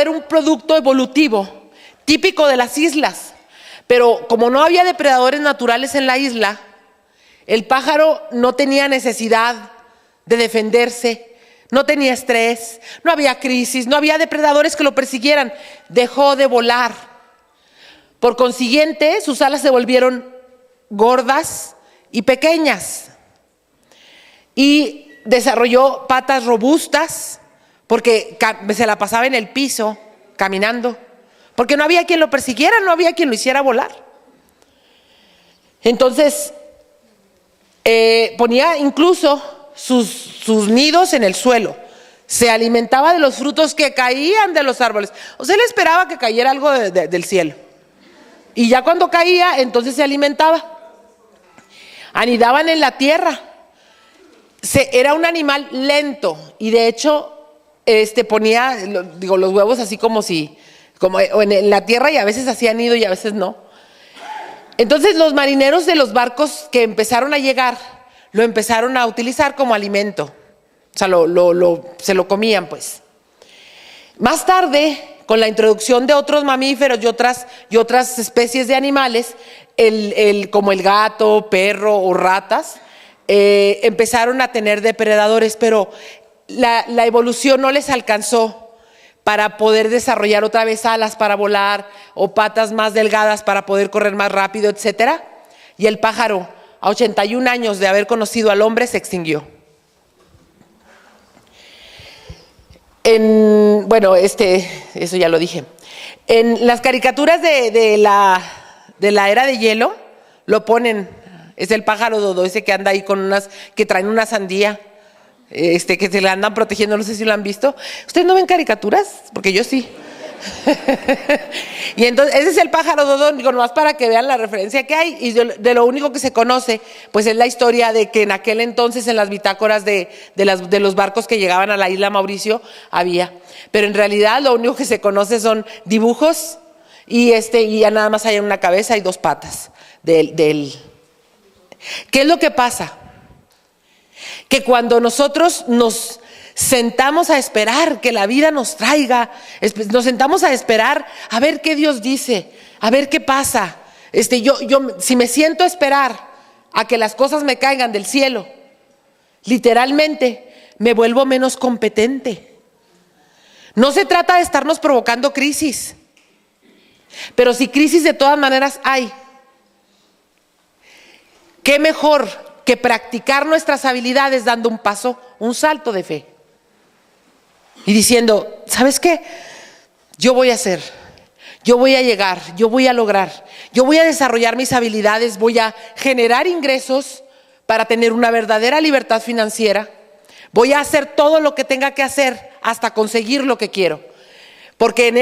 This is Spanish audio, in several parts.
era un producto evolutivo, típico de las islas. Pero como no había depredadores naturales en la isla, el pájaro no tenía necesidad de defenderse, no tenía estrés, no había crisis, no había depredadores que lo persiguieran. Dejó de volar. Por consiguiente, sus alas se volvieron gordas y pequeñas. Y desarrolló patas robustas porque se la pasaba en el piso caminando. Porque no había quien lo persiguiera, no había quien lo hiciera volar. Entonces, ponía incluso sus nidos en el suelo. Se alimentaba de los frutos que caían de los árboles. O sea, él esperaba que cayera algo del cielo. Y ya cuando caía, entonces se alimentaba. Anidaban en la tierra. Era un animal lento. Y de hecho, ponía los huevos así como en la tierra, y a veces hacía nido y a veces no. Entonces los marineros de los barcos que empezaron a llegar lo empezaron a utilizar como alimento. O sea, se lo comían, pues. Más tarde, con la introducción de otros mamíferos y otras especies de animales, como el gato, perro o ratas, empezaron a tener depredadores, pero la evolución no les alcanzó para poder desarrollar otra vez alas para volar o patas más delgadas para poder correr más rápido, etcétera. Y el pájaro, a 81 años de haber conocido al hombre, se extinguió. Eso ya lo dije. En las caricaturas de la era de hielo, lo ponen, es el pájaro dodo, ese que anda ahí que traen una sandía. Que se le andan protegiendo, no sé si lo han visto. ¿Ustedes no ven caricaturas? Porque yo sí. Y entonces, ese es el pájaro dodo, digo, nomás para que vean la referencia que hay. Y de lo único que se conoce, pues es la historia de que en aquel entonces en las bitácoras de los barcos que llegaban a la isla Mauricio había. Pero en realidad lo único que se conoce son dibujos y ya nada más hay una cabeza y dos patas de él. ¿Qué es lo que pasa? Que cuando nosotros nos sentamos a esperar que la vida nos traiga, nos sentamos a esperar a ver qué Dios dice, a ver qué pasa. Si me siento a esperar a que las cosas me caigan del cielo, literalmente me vuelvo menos competente. No se trata de estarnos provocando crisis, pero si crisis de todas maneras hay, ¿qué mejor que practicar nuestras habilidades dando un paso, un salto de fe? Y diciendo, ¿sabes qué? Yo voy a hacer, yo voy a llegar, yo voy a lograr, yo voy a desarrollar mis habilidades, voy a generar ingresos para tener una verdadera libertad financiera, voy a hacer todo lo que tenga que hacer hasta conseguir lo que quiero. Porque en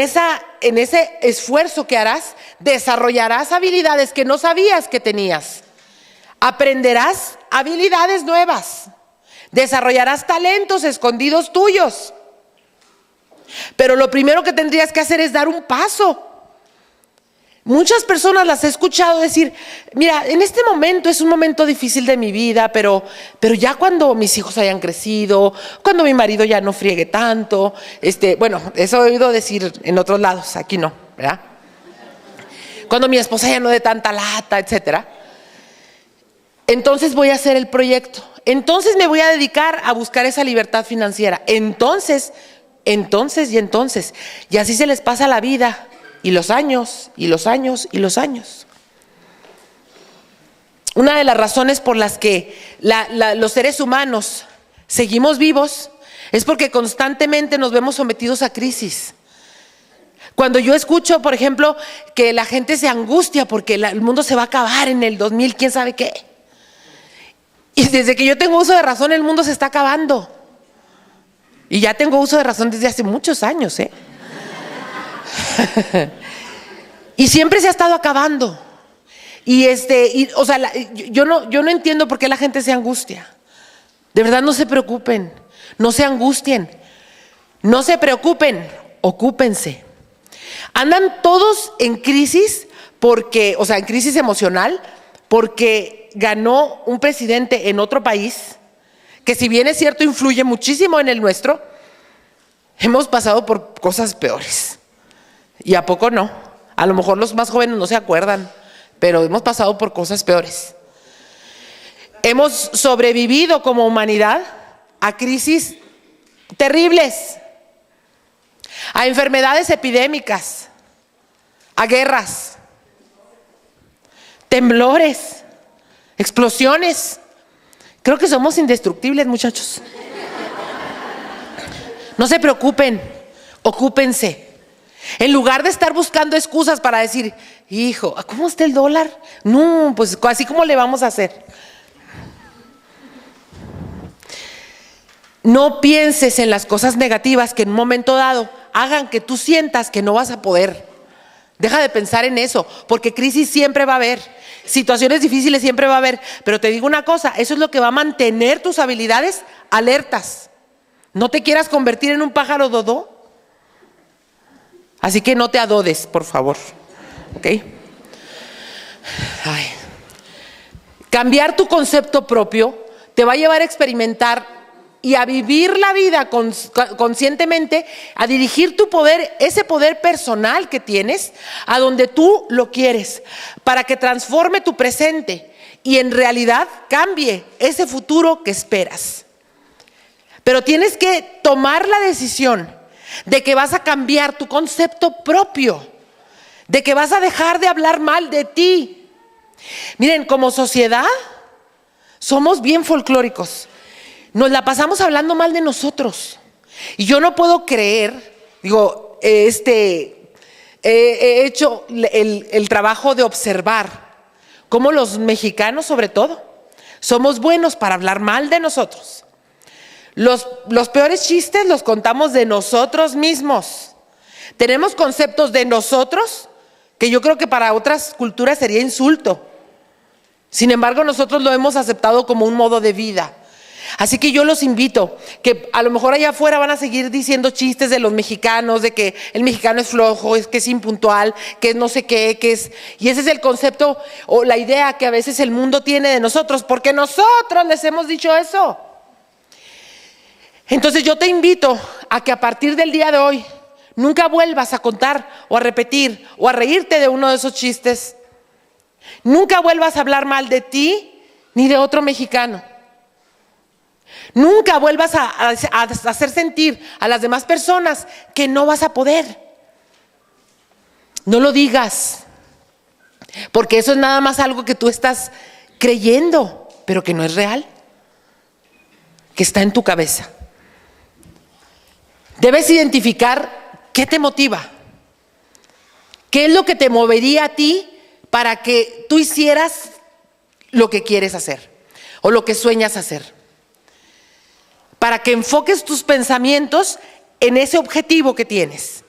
ese esfuerzo que harás, desarrollarás habilidades que no sabías que tenías. Aprenderás habilidades nuevas, desarrollarás talentos escondidos tuyos. Pero lo primero que tendrías que hacer es dar un paso. Muchas personas las he escuchado decir, mira, en este momento es un momento difícil de mi vida, pero ya cuando mis hijos hayan crecido, cuando mi marido ya no friegue tanto, eso he oído decir en otros lados, aquí no, ¿verdad? Cuando mi esposa ya no dé tanta lata, etcétera. Entonces voy a hacer el proyecto. Entonces me voy a dedicar a buscar esa libertad financiera. Entonces. Y así se les pasa la vida. Y los años, y los años, y los años. Una de las razones por las que los seres humanos seguimos vivos es porque constantemente nos vemos sometidos a crisis. Cuando yo escucho, por ejemplo, que la gente se angustia porque el mundo se va a acabar en el 2000, quién sabe qué. Y desde que yo tengo uso de razón, el mundo se está acabando. Y ya tengo uso de razón desde hace muchos años, Y siempre se ha estado acabando. Yo no entiendo por qué la gente se angustia. De verdad, no se preocupen, no se angustien, no se preocupen, ocúpense. Andan todos en crisis en crisis emocional, porque ganó un presidente en otro país que, si bien es cierto, influye muchísimo en el nuestro, Hemos pasado por cosas peores. ¿Y a poco no? A lo mejor los más jóvenes no se acuerdan, pero hemos pasado por cosas peores. Hemos sobrevivido como humanidad a crisis terribles, a enfermedades epidémicas, a guerras, temblores, explosiones. Creo que somos indestructibles, muchachos. No se preocupen, ocúpense. En lugar de estar buscando excusas para decir, hijo, ¿cómo está el dólar? No, pues así como le vamos a hacer. No pienses en las cosas negativas que en un momento dado hagan que tú sientas que no vas a poder. Deja de pensar en eso, porque crisis siempre va a haber, situaciones difíciles siempre va a haber. Pero te digo una cosa, eso es lo que va a mantener tus habilidades alertas. No te quieras convertir en un pájaro dodó. Así que no te adodes, por favor. ¿Ok? Ay. Cambiar tu concepto propio te va a llevar a experimentar y a vivir la vida conscientemente, a dirigir tu poder, ese poder personal que tienes, a donde tú lo quieres, para que transforme tu presente y en realidad cambie ese futuro que esperas. Pero tienes que tomar la decisión de que vas a cambiar tu concepto propio, de que vas a dejar de hablar mal de ti. Miren, como sociedad somos bien folclóricos. Nos la pasamos hablando mal de nosotros. Y yo no puedo creer, he hecho el trabajo de observar cómo los mexicanos, sobre todo, somos buenos para hablar mal de nosotros. Los peores chistes los contamos de nosotros mismos. Tenemos conceptos de nosotros que yo creo que para otras culturas sería insulto. Sin embargo, nosotros lo hemos aceptado como un modo de vida. Así que yo los invito, que a lo mejor allá afuera van a seguir diciendo chistes de los mexicanos, de que el mexicano es flojo, que es impuntual, que es no sé qué, que es... Y ese es el concepto o la idea que a veces el mundo tiene de nosotros, porque nosotros les hemos dicho eso. Entonces yo te invito a que a partir del día de hoy nunca vuelvas a contar o a repetir o a reírte de uno de esos chistes. Nunca vuelvas a hablar mal de ti ni de otro mexicano. Nunca vuelvas a hacer sentir a las demás personas que no vas a poder. No lo digas, porque eso es nada más algo que tú estás creyendo, pero que no es real, que está en tu cabeza. Debes identificar qué te motiva, qué es lo que te movería a ti para que tú hicieras lo que quieres hacer o lo que sueñas hacer. Para que enfoques tus pensamientos en ese objetivo que tienes.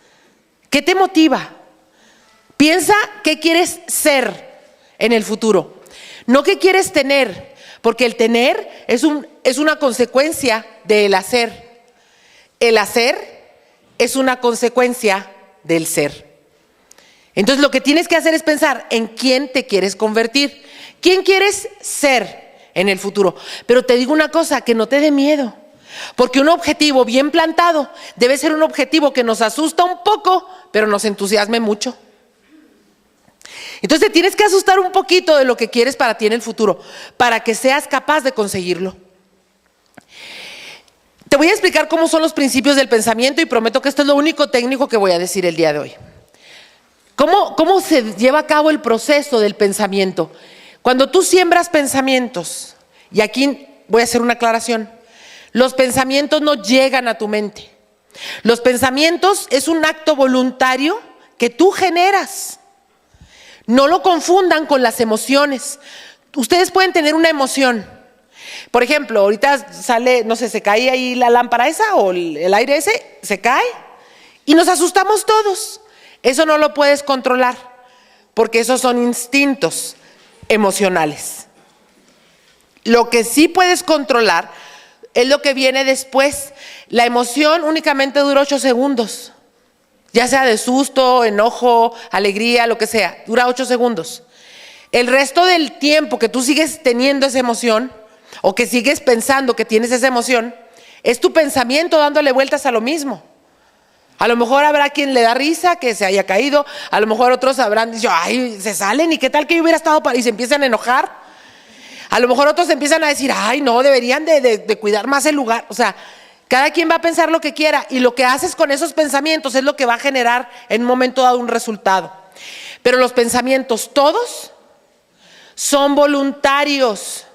¿Qué te motiva? Piensa qué quieres ser en el futuro, no qué quieres tener, porque el tener es una consecuencia del hacer. El hacer es una consecuencia del ser. Entonces lo que tienes que hacer es pensar en quién te quieres convertir, quién quieres ser en el futuro. Pero te digo una cosa, que no te dé miedo. Porque un objetivo bien plantado debe ser un objetivo que nos asusta un poco, pero nos entusiasme mucho. Entonces te tienes que asustar un poquito de lo que quieres para ti en el futuro, para que seas capaz de conseguirlo. Te voy a explicar cómo son los principios del pensamiento y prometo que esto es lo único técnico que voy a decir el día de hoy. ¿Cómo se lleva a cabo el proceso del pensamiento? Cuando tú siembras pensamientos, y aquí voy a hacer una aclaración, los pensamientos no llegan a tu mente. Los pensamientos es un acto voluntario que tú generas. No lo confundan con las emociones. Ustedes pueden tener una emoción. Por ejemplo, ahorita sale, no sé, se cae ahí la lámpara esa o el aire ese, se cae y nos asustamos todos. Eso no lo puedes controlar porque esos son instintos emocionales. Lo que sí puedes controlar es lo que viene después. La emoción únicamente dura 8 segundos. Ya sea de susto, enojo, alegría, lo que sea, dura 8 segundos. El resto del tiempo que tú sigues teniendo esa emoción o que sigues pensando que tienes esa emoción, es tu pensamiento dándole vueltas a lo mismo. A lo mejor habrá quien le da risa que se haya caído, a lo mejor otros habrán dicho, ay, se salen, y qué tal que yo hubiera estado y se empiezan a enojar. A lo mejor otros empiezan a decir, ay, no, deberían de cuidar más el lugar. O sea, cada quien va a pensar lo que quiera, y lo que haces con esos pensamientos es lo que va a generar en un momento dado un resultado. Pero los pensamientos todos son voluntarios.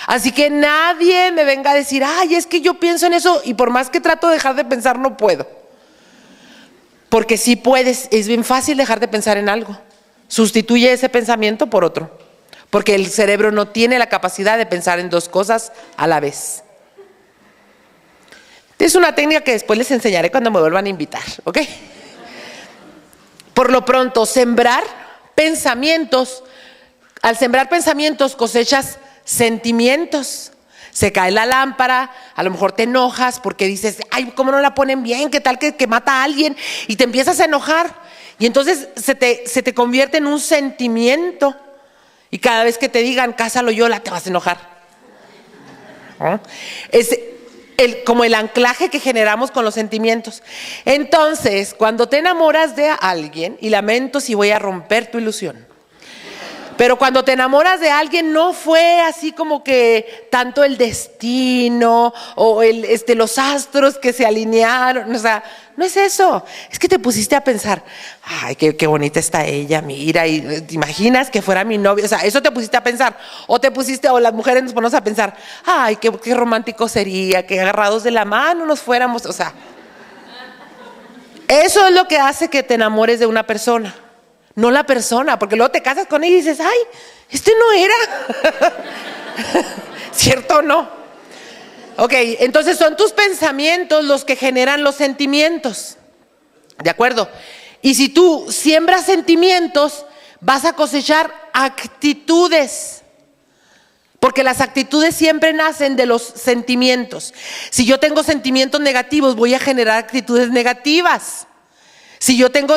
Así que nadie me venga a decir, ay, es que yo pienso en eso y por más que trato de dejar de pensar no puedo. Porque sí puedes, es bien fácil dejar de pensar en algo. Sustituye ese pensamiento por otro. Porque el cerebro no tiene la capacidad de pensar en dos cosas a la vez. Es una técnica que después les enseñaré cuando me vuelvan a invitar, ¿ok? Por lo pronto, sembrar pensamientos. Al sembrar pensamientos cosechas sentimientos. Se cae la lámpara, a lo mejor te enojas porque dices, ay, ¿cómo no la ponen bien? ¿Qué tal que mata a alguien? Y te empiezas a enojar. Y entonces se te convierte en un sentimiento. Y cada vez que te digan, cásalo Yola, te vas a enojar. ¿Ah? Es como el anclaje que generamos con los sentimientos. Entonces, cuando te enamoras de alguien, y lamento si voy a romper tu ilusión, pero cuando te enamoras de alguien no fue así como que tanto el destino o los astros que se alinearon, o sea, no es eso. Es que te pusiste a pensar, ay, qué bonita está ella, mira, y te imaginas que fuera mi novio, o sea, eso te pusiste a pensar. O las mujeres nos ponemos a pensar, ay, qué romántico sería, que agarrados de la mano nos fuéramos, o sea. Eso es lo que hace que te enamores de una persona. No la persona, porque luego te casas con ella y dices, ay, este no era. ¿Cierto o no? Ok, entonces son tus pensamientos los que generan los sentimientos. ¿De acuerdo? Y si tú siembras sentimientos, vas a cosechar actitudes. Porque las actitudes siempre nacen de los sentimientos. Si yo tengo sentimientos negativos, voy a generar actitudes negativas. Si yo tengo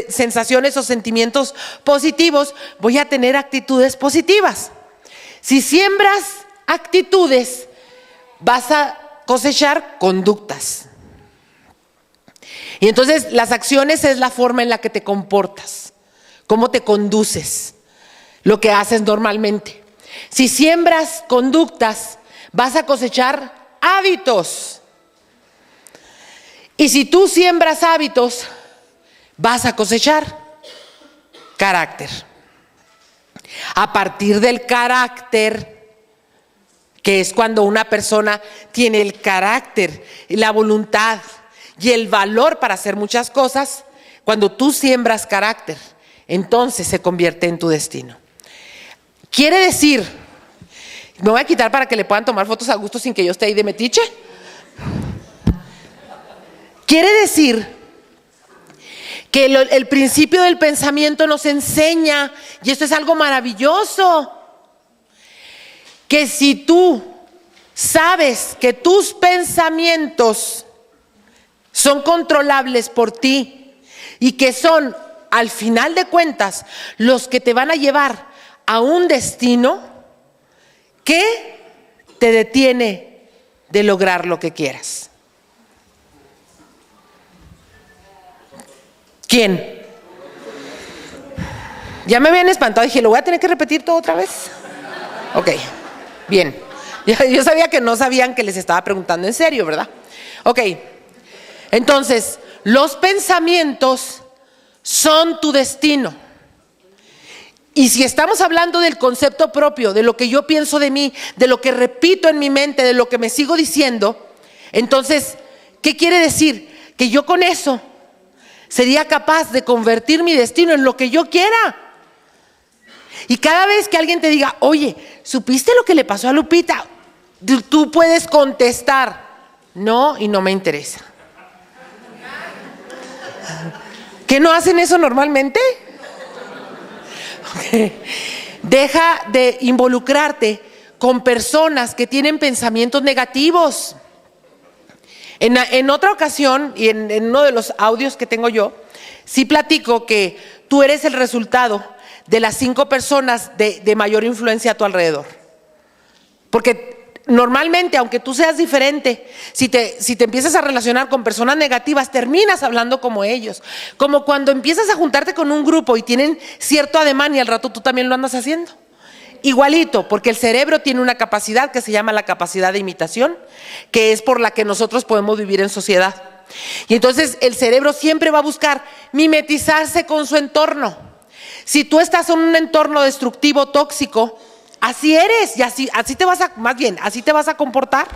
sensaciones o sentimientos positivos, voy a tener actitudes positivas. Si siembras actitudes, vas a cosechar conductas. Y entonces las acciones es la forma en la que te comportas, cómo te conduces, lo que haces normalmente. Si siembras conductas, vas a cosechar hábitos. Y si tú siembras hábitos, vas a cosechar carácter. A partir del carácter, que es cuando una persona tiene el carácter, la voluntad y el valor para hacer muchas cosas, cuando tú siembras carácter, entonces se convierte en tu destino. Quiere decir, me voy a quitar para que le puedan tomar fotos a gusto sin que yo esté ahí de metiche. Quiere decir que el principio del pensamiento nos enseña, y esto es algo maravilloso, que si tú sabes que tus pensamientos son controlables por ti y que son, al final de cuentas, los que te van a llevar a un destino, ¿qué te detiene de lograr lo que quieras? ¿Quién? Ya me habían espantado, dije, ¿lo voy a tener que repetir todo otra vez? Ok, bien. Yo sabía que no sabían que les estaba preguntando en serio, ¿verdad? Ok, entonces, los pensamientos son tu destino. Y si estamos hablando del concepto propio, de lo que yo pienso de mí, de lo que repito en mi mente, de lo que me sigo diciendo, entonces, ¿qué quiere decir? Que yo con eso sería capaz de convertir mi destino en lo que yo quiera. Y cada vez que alguien te diga, oye, ¿supiste lo que le pasó a Lupita? Tú puedes contestar, no, y no me interesa. ¿Qué no hacen eso normalmente? Okay. Deja de involucrarte con personas que tienen pensamientos negativos. En otra ocasión, y en uno de los audios que tengo yo, sí platico que tú eres el resultado de las 5 personas de mayor influencia a tu alrededor. Porque normalmente, aunque tú seas diferente, si te empiezas a relacionar con personas negativas, terminas hablando como ellos. Como cuando empiezas a juntarte con un grupo y tienen cierto ademán y al rato tú también lo andas haciendo. Igualito, porque el cerebro tiene una capacidad que se llama la capacidad de imitación, que es por la que nosotros podemos vivir en sociedad. Y entonces el cerebro siempre va a buscar mimetizarse con su entorno. Si tú estás en un entorno destructivo, tóxico, así eres y así te vas a, más bien, así te vas a comportar.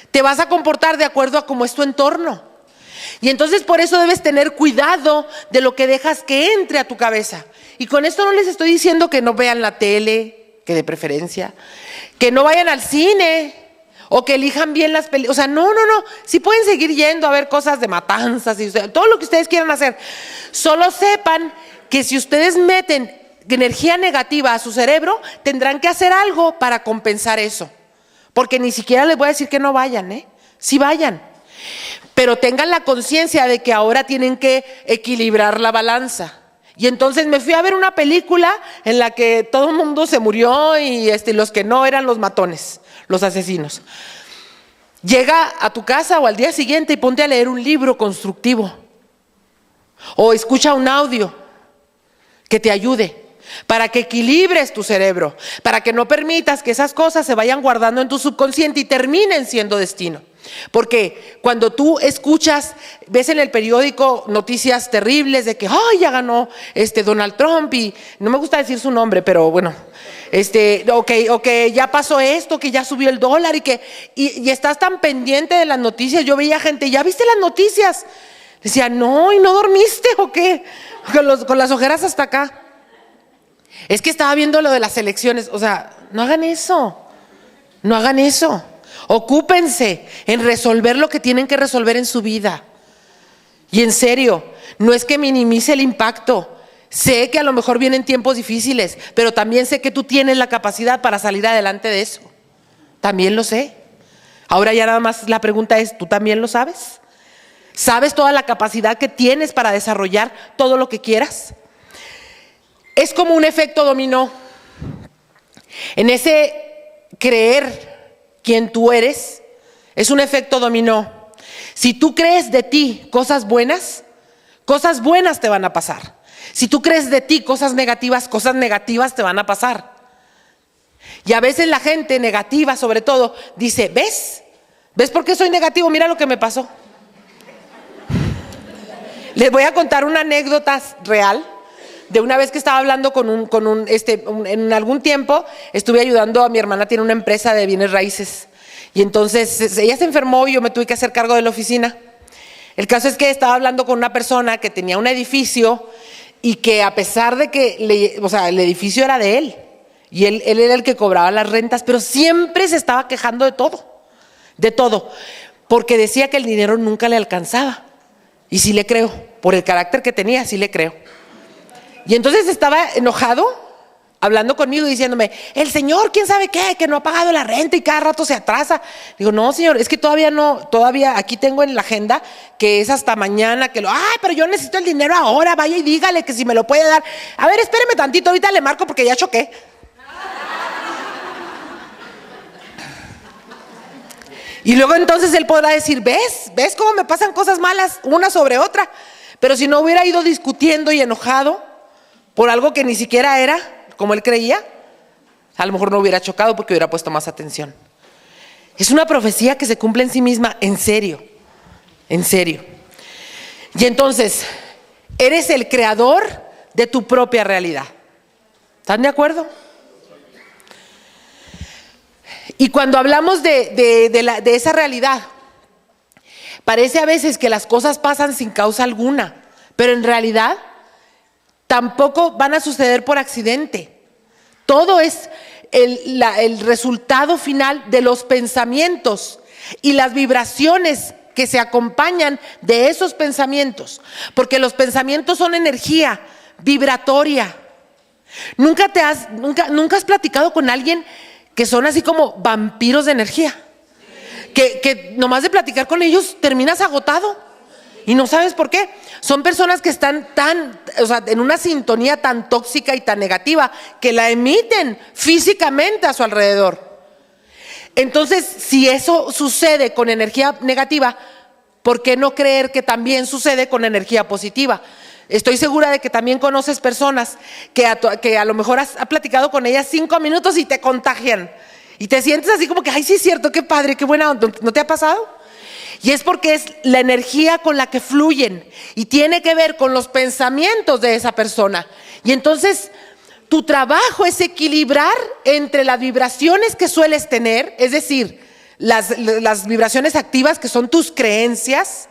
Te vas a comportar de acuerdo a cómo es tu entorno. Y entonces por eso debes tener cuidado de lo que dejas que entre a tu cabeza. Y con esto no les estoy diciendo que no vean la tele, que de preferencia, que no vayan al cine o que elijan bien las películas. O sea, no. Sí pueden seguir yendo a ver cosas de matanzas y todo lo que ustedes quieran hacer. Solo sepan que si ustedes meten energía negativa a su cerebro, tendrán que hacer algo para compensar eso. Porque ni siquiera les voy a decir que no vayan, sí vayan. Pero tengan la conciencia de que ahora tienen que equilibrar la balanza. Y entonces me fui a ver una película en la que todo el mundo se murió y los que no eran los matones, los asesinos. Llega a tu casa o al día siguiente y ponte a leer un libro constructivo. O escucha un audio que te ayude para que equilibres tu cerebro, para que no permitas que esas cosas se vayan guardando en tu subconsciente y terminen siendo destino. Porque cuando tú escuchas, ves en el periódico noticias terribles de que ya ganó Donald Trump y no me gusta decir su nombre, pero bueno, o que ya pasó esto, que ya subió el dólar y estás tan pendiente de las noticias. Yo veía gente, ¿ya viste las noticias? Decía, no, ¿y no dormiste o qué? Con las ojeras hasta acá. Es que estaba viendo lo de las elecciones. O sea, no hagan eso. No hagan eso. Ocúpense en resolver lo que tienen que resolver en su vida. Y en serio, no es que minimice el impacto. Sé que a lo mejor vienen tiempos difíciles, pero también sé que tú tienes la capacidad para salir adelante de eso. También lo sé. Ahora ya nada más la pregunta es, ¿tú también lo sabes? ¿Sabes toda la capacidad que tienes para desarrollar todo lo que quieras? Es como un efecto dominó. En ese creer quién tú eres, es un efecto dominó. Si tú crees de ti cosas buenas te van a pasar. Si tú crees de ti cosas negativas te van a pasar. Y a veces la gente negativa, sobre todo, dice, ¿ves? ¿Ves por qué soy negativo? Mira lo que me pasó. Les voy a contar una anécdota real de una vez que estaba hablando en algún tiempo estuve ayudando a mi hermana, tiene una empresa de bienes raíces. Y entonces ella se enfermó y yo me tuve que hacer cargo de la oficina. El caso es que estaba hablando con una persona que tenía un edificio y que a pesar de que el edificio era de él y él era el que cobraba las rentas, pero siempre se estaba quejando de todo, porque decía que el dinero nunca le alcanzaba. Y sí le creo, por el carácter que tenía, sí le creo. Y entonces estaba enojado, hablando conmigo, diciéndome, el señor, quién sabe qué, que no ha pagado la renta y cada rato se atrasa. Digo, no, señor, es que todavía aquí tengo en la agenda que es hasta mañana, pero yo necesito el dinero ahora, vaya y dígale que si me lo puede dar. A ver, espéreme tantito, ahorita le marco porque ya choqué. Y luego entonces él podrá decir, ¿ves cómo me pasan cosas malas una sobre otra? Pero si no hubiera ido discutiendo y enojado por algo que ni siquiera era como él creía, a lo mejor no hubiera chocado porque hubiera puesto más atención. Es una profecía que se cumple en sí misma, en serio, en serio. Y entonces, eres el creador de tu propia realidad. ¿Están de acuerdo? Y cuando hablamos de esa realidad, parece a veces que las cosas pasan sin causa alguna, pero en realidad tampoco van a suceder por accidente. Todo es el resultado final de los pensamientos y las vibraciones que se acompañan de esos pensamientos, porque los pensamientos son energía vibratoria. ¿Nunca has platicado con alguien que son así como vampiros de energía? Que nomás de platicar con ellos terminas agotado y no sabes por qué. Son personas que están en una sintonía tan tóxica y tan negativa que la emiten físicamente a su alrededor. Entonces, si eso sucede con energía negativa, ¿por qué no creer que también sucede con energía positiva? Estoy segura de que también conoces personas que a lo mejor has platicado con ellas 5 minutos y te contagian. Y te sientes así como que, ay, sí es cierto, qué padre, qué buena onda. ¿No te ha pasado? Y es porque es la energía con la que fluyen y tiene que ver con los pensamientos de esa persona. Y entonces tu trabajo es equilibrar entre las vibraciones que sueles tener, es decir, las vibraciones activas que son tus creencias,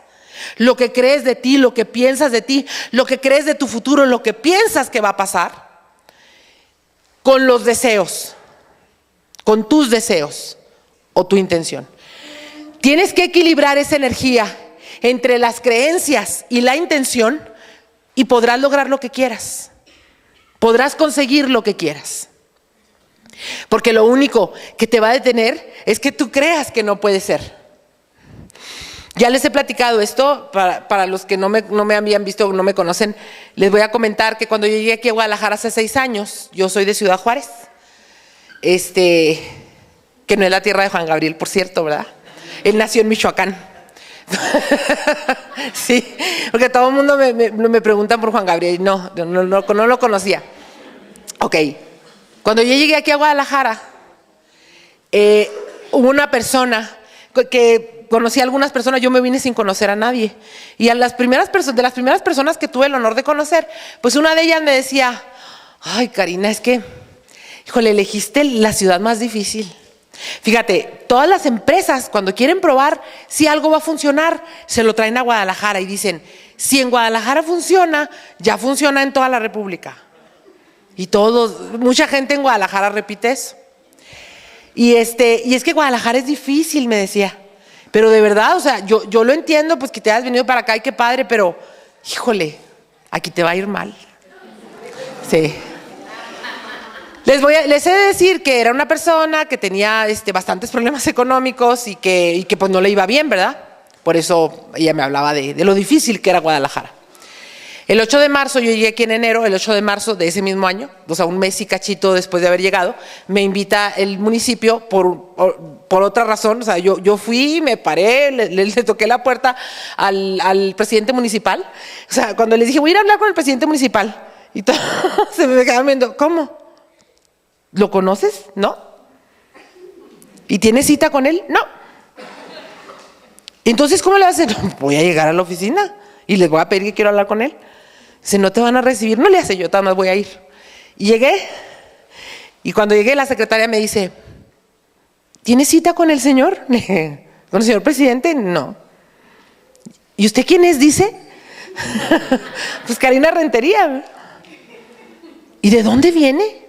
lo que crees de ti, lo que piensas de ti, lo que crees de tu futuro, lo que piensas que va a pasar, con los deseos, con tus deseos o tu intención. Tienes que equilibrar esa energía entre las creencias y la intención y podrás lograr lo que quieras. Podrás conseguir lo que quieras. Porque lo único que te va a detener es que tú creas que no puede ser. Ya les he platicado esto, para los que no me habían visto o no me conocen, les voy a comentar que cuando yo llegué aquí a Guadalajara hace 6 años, yo soy de Ciudad Juárez, que no es la tierra de Juan Gabriel, por cierto, ¿verdad? Él nació en Michoacán. Sí, porque todo el mundo me preguntan por Juan Gabriel. No lo conocía. Ok, cuando yo llegué aquí a Guadalajara, hubo una persona que conocí a algunas personas. Yo me vine sin conocer a nadie. Y de las primeras personas que tuve el honor de conocer, pues una de ellas me decía, ay, Karina, es que, híjole, elegiste la ciudad más difícil. Fíjate, todas las empresas cuando quieren probar si algo va a funcionar, se lo traen a Guadalajara y dicen, si en Guadalajara funciona, ya funciona en toda la República. Y mucha gente en Guadalajara repite eso. Y es que Guadalajara es difícil, me decía. Pero de verdad, o sea, yo lo entiendo, pues que te hayas venido para acá y qué padre, pero híjole, aquí te va a ir mal. Sí. Les he de decir que era una persona que tenía bastantes problemas económicos y que pues no le iba bien, ¿verdad? Por eso ella me hablaba de lo difícil que era Guadalajara. El 8 de marzo, yo llegué aquí en enero, el 8 de marzo de ese mismo año, o sea, un mes y cachito después de haber llegado, me invita el municipio por otra razón. O sea, yo fui, me paré, le toqué la puerta al presidente municipal. O sea, cuando les dije, voy a ir a hablar con el presidente municipal, y todos se me quedaban viendo, ¿cómo? ¿Lo conoces? No. ¿Y tienes cita con él? No. Entonces, ¿cómo le vas a hacer? Voy a llegar a la oficina y les voy a pedir que quiero hablar con él. Si no te van a recibir, no le hace, yo nada más voy a ir. Y llegué, y cuando llegué la secretaria me dice, ¿tiene cita con el señor? ¿Con el señor presidente? No. ¿Y usted quién es? Dice. Pues Karina Rentería. ¿Y de dónde viene?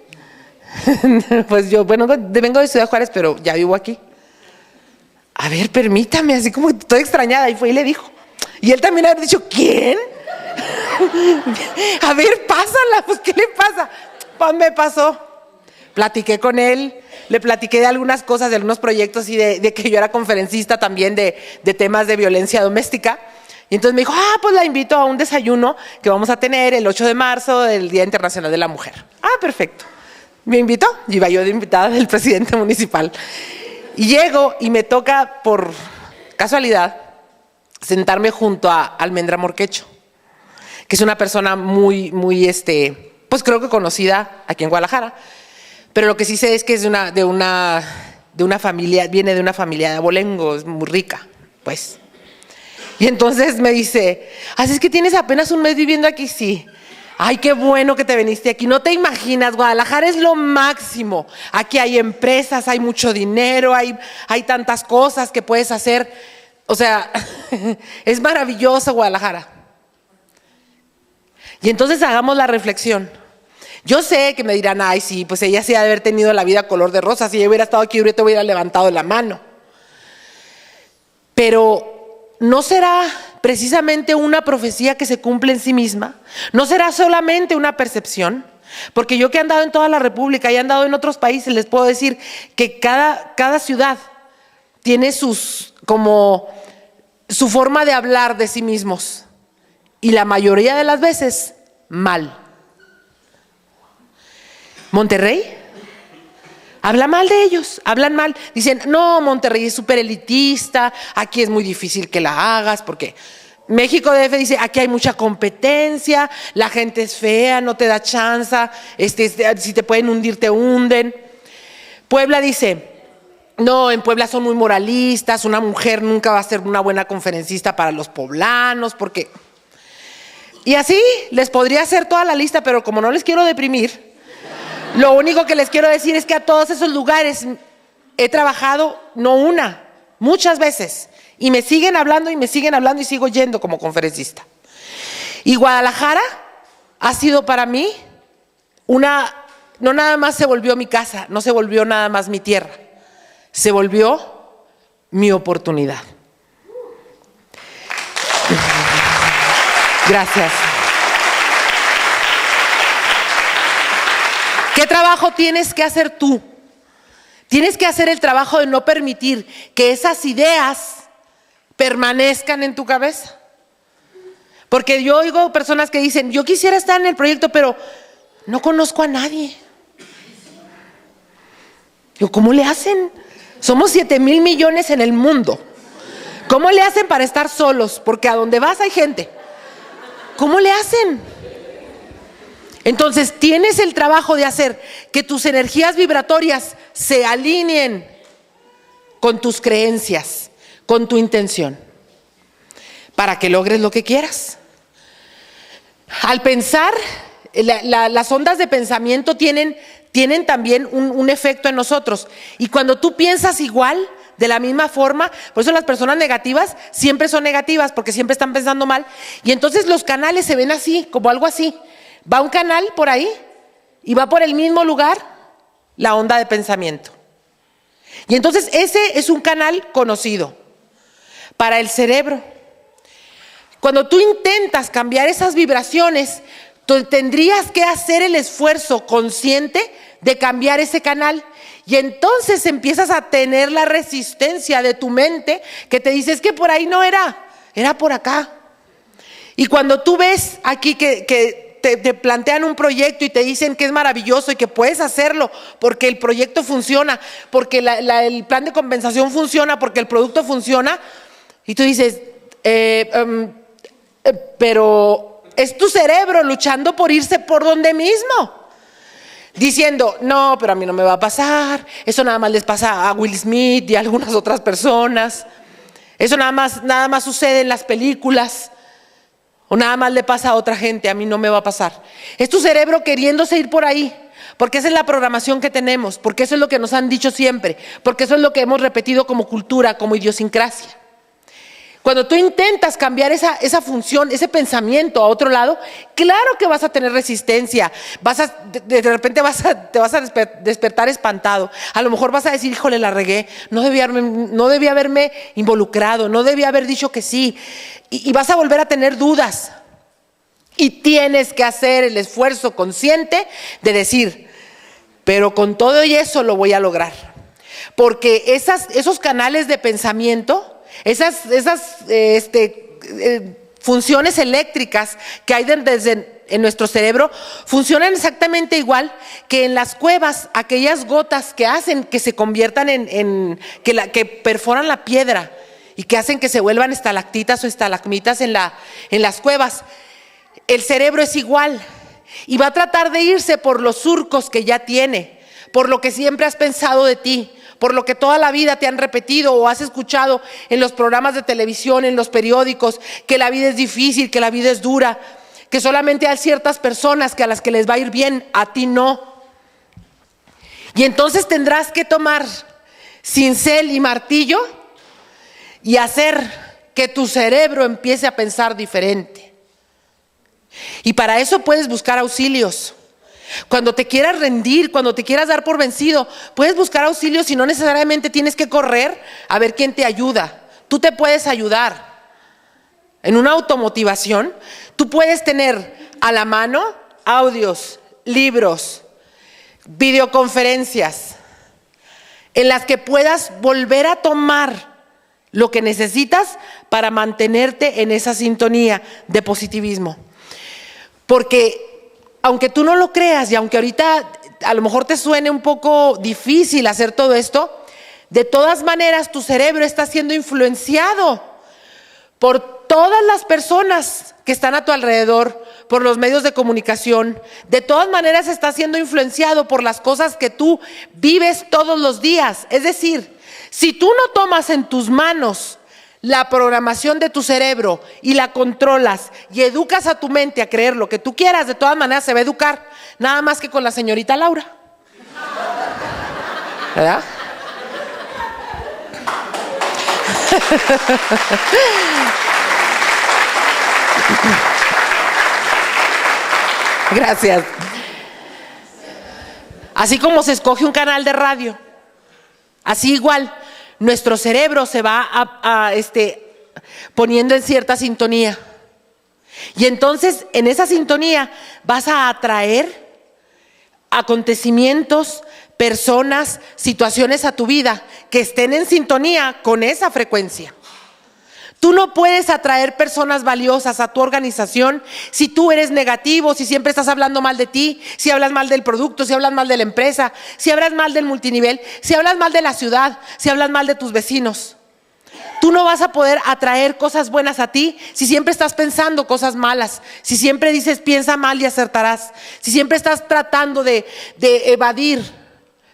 Pues yo, bueno, vengo de Ciudad Juárez, pero ya vivo aquí. A ver, permítame, así como estoy extrañada. Y fue y le dijo. Y él también había dicho, ¿quién? A ver, pásala, pues ¿qué le pasa? Pues me pasó. Platiqué con él, le platiqué de algunas cosas, de algunos proyectos y de que yo era conferencista también de temas de violencia doméstica. Y entonces me dijo, pues la invito a un desayuno que vamos a tener el 8 de marzo del Día Internacional de la Mujer. Perfecto. Me invitó, y iba yo de invitada del presidente municipal. Y llego y me toca, por casualidad, sentarme junto a Almendra Morquecho, que es una persona muy, pues creo que conocida aquí en Guadalajara. Pero lo que sí sé es que es de una familia, viene de una familia de abolengos, muy rica, pues. Y entonces me dice, así es que tienes apenas un mes viviendo aquí, sí. Ay, qué bueno que te viniste aquí. No te imaginas, Guadalajara es lo máximo. Aquí hay empresas, hay mucho dinero, hay tantas cosas que puedes hacer. O sea, es maravilloso Guadalajara. Y entonces hagamos la reflexión. Yo sé que me dirán, ay, sí, pues ella sí ha de haber tenido la vida color de rosa. Si ella hubiera estado aquí, yo te hubiera levantado la mano. Pero ¿no será precisamente una profecía que se cumple en sí misma? ¿No será solamente una percepción? Porque yo que he andado en toda la República y he andado en otros países, les puedo decir que cada ciudad tiene su forma de hablar de sí mismos. Y la mayoría de las veces, mal. Monterrey habla mal de ellos, hablan mal. Dicen, no, Monterrey es súper elitista, aquí es muy difícil que la hagas porque México DF dice, aquí hay mucha competencia, la gente es fea, no te da chance, si te pueden hundir, te hunden. Puebla dice, no, en Puebla son muy moralistas, una mujer nunca va a ser una buena conferencista para los poblanos, porque... Y así les podría hacer toda la lista, pero como no les quiero deprimir, lo único que les quiero decir es que a todos esos lugares he trabajado, no una, muchas veces, y me siguen hablando y sigo yendo como conferencista. Y Guadalajara ha sido para mí no nada más se volvió mi casa, no se volvió nada más mi tierra, se volvió mi oportunidad. Gracias. ¿Qué trabajo tienes que hacer tú? Tienes que hacer el trabajo de no permitir que esas ideas permanezcan en tu cabeza. Porque yo oigo personas que dicen, yo quisiera estar en el proyecto, pero no conozco a nadie. Yo, ¿cómo le hacen? Somos 7,000 millones en el mundo. ¿Cómo le hacen para estar solos? Porque a donde vas hay gente. ¿Cómo le hacen? Entonces tienes el trabajo de hacer que tus energías vibratorias se alineen con tus creencias, con tu intención, para que logres lo que quieras. Al pensar, las ondas de pensamiento tienen también un efecto en nosotros. Y cuando tú piensas igual, de la misma forma, por eso las personas negativas siempre son negativas, porque siempre están pensando mal. Y entonces los canales se ven así, como algo así. Va un canal por ahí y va por el mismo lugar la onda de pensamiento. Y entonces ese es un canal conocido para el cerebro. Cuando tú intentas cambiar esas vibraciones, tú tendrías que hacer el esfuerzo consciente de cambiar ese canal. Y entonces empiezas a tener la resistencia de tu mente que te dice, es que por ahí no era por acá. Y cuando tú ves aquí que te plantean un proyecto y te dicen que es maravilloso y que puedes hacerlo porque el proyecto funciona, porque el plan de compensación funciona, porque el producto funciona, y tú dices, pero es tu cerebro luchando por irse por donde mismo. Diciendo, no, pero a mí no me va a pasar, eso nada más les pasa a Will Smith y a algunas otras personas, eso nada más sucede en las películas, o nada más le pasa a otra gente, a mí no me va a pasar. Es tu cerebro queriéndose ir por ahí, porque esa es la programación que tenemos, porque eso es lo que nos han dicho siempre, porque eso es lo que hemos repetido como cultura, como idiosincrasia. Cuando tú intentas cambiar esa función, ese pensamiento a otro lado, claro que vas a tener resistencia, de repente te vas a despertar espantado, a lo mejor vas a decir, híjole, la regué, no debía haberme involucrado, no debía haber dicho que sí, y vas a volver a tener dudas. Y tienes que hacer el esfuerzo consciente de decir, pero con todo y eso lo voy a lograr, porque esos canales de pensamiento, esas funciones eléctricas que hay en nuestro cerebro funcionan exactamente igual que en las cuevas, aquellas gotas que hacen que se conviertan que perforan la piedra y que hacen que se vuelvan estalactitas o estalagmitas en las cuevas. El cerebro es igual y va a tratar de irse por los surcos que ya tiene, por lo que siempre has pensado de ti, por lo que toda la vida te han repetido o has escuchado en los programas de televisión, en los periódicos, que la vida es difícil, que la vida es dura, que solamente hay ciertas personas a las que les va a ir bien, a ti no. Y entonces tendrás que tomar cincel y martillo y hacer que tu cerebro empiece a pensar diferente. Y para eso puedes buscar auxilios. Cuando te quieras rendir, cuando te quieras dar por vencido, puedes buscar auxilios y no necesariamente tienes que correr a ver quién te ayuda. Tú te puedes ayudar. En una automotivación, tú puedes tener a la mano audios, libros, videoconferencias, en las que puedas volver a tomar lo que necesitas para mantenerte en esa sintonía de positivismo. Porque aunque tú no lo creas y aunque ahorita a lo mejor te suene un poco difícil hacer todo esto, de todas maneras tu cerebro está siendo influenciado por todas las personas que están a tu alrededor, por los medios de comunicación. De todas maneras está siendo influenciado por las cosas que tú vives todos los días. Es decir, si tú no tomas en tus manos la programación de tu cerebro y la controlas y educas a tu mente a creer lo que tú quieras, de todas maneras se va a educar, nada más que con la señorita Laura. ¿Verdad? Gracias. Así como se escoge un canal de radio, así igual nuestro cerebro se va poniendo en cierta sintonía. Y entonces en esa sintonía vas a atraer acontecimientos, personas, situaciones a tu vida que estén en sintonía con esa frecuencia. Tú no puedes atraer personas valiosas a tu organización si tú eres negativo, si siempre estás hablando mal de ti, si hablas mal del producto, si hablas mal de la empresa, si hablas mal del multinivel, si hablas mal de la ciudad, si hablas mal de tus vecinos. Tú no vas a poder atraer cosas buenas a ti si siempre estás pensando cosas malas, si siempre dices piensa mal y acertarás, si siempre estás tratando de evadir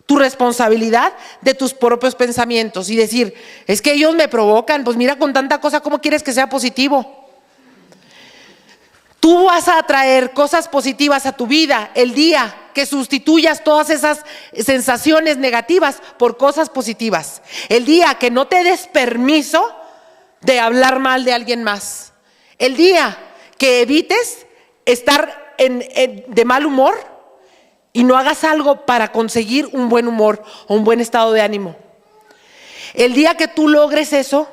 tu responsabilidad de tus propios pensamientos y decir, es que ellos me provocan, pues mira con tanta cosa, ¿cómo quieres que sea positivo? Tú vas a atraer cosas positivas a tu vida el día que sustituyas todas esas sensaciones negativas por cosas positivas. El día que no te des permiso de hablar mal de alguien más. El día que evites estar de mal humor y no hagas algo para conseguir un buen humor o un buen estado de ánimo. El día que tú logres eso,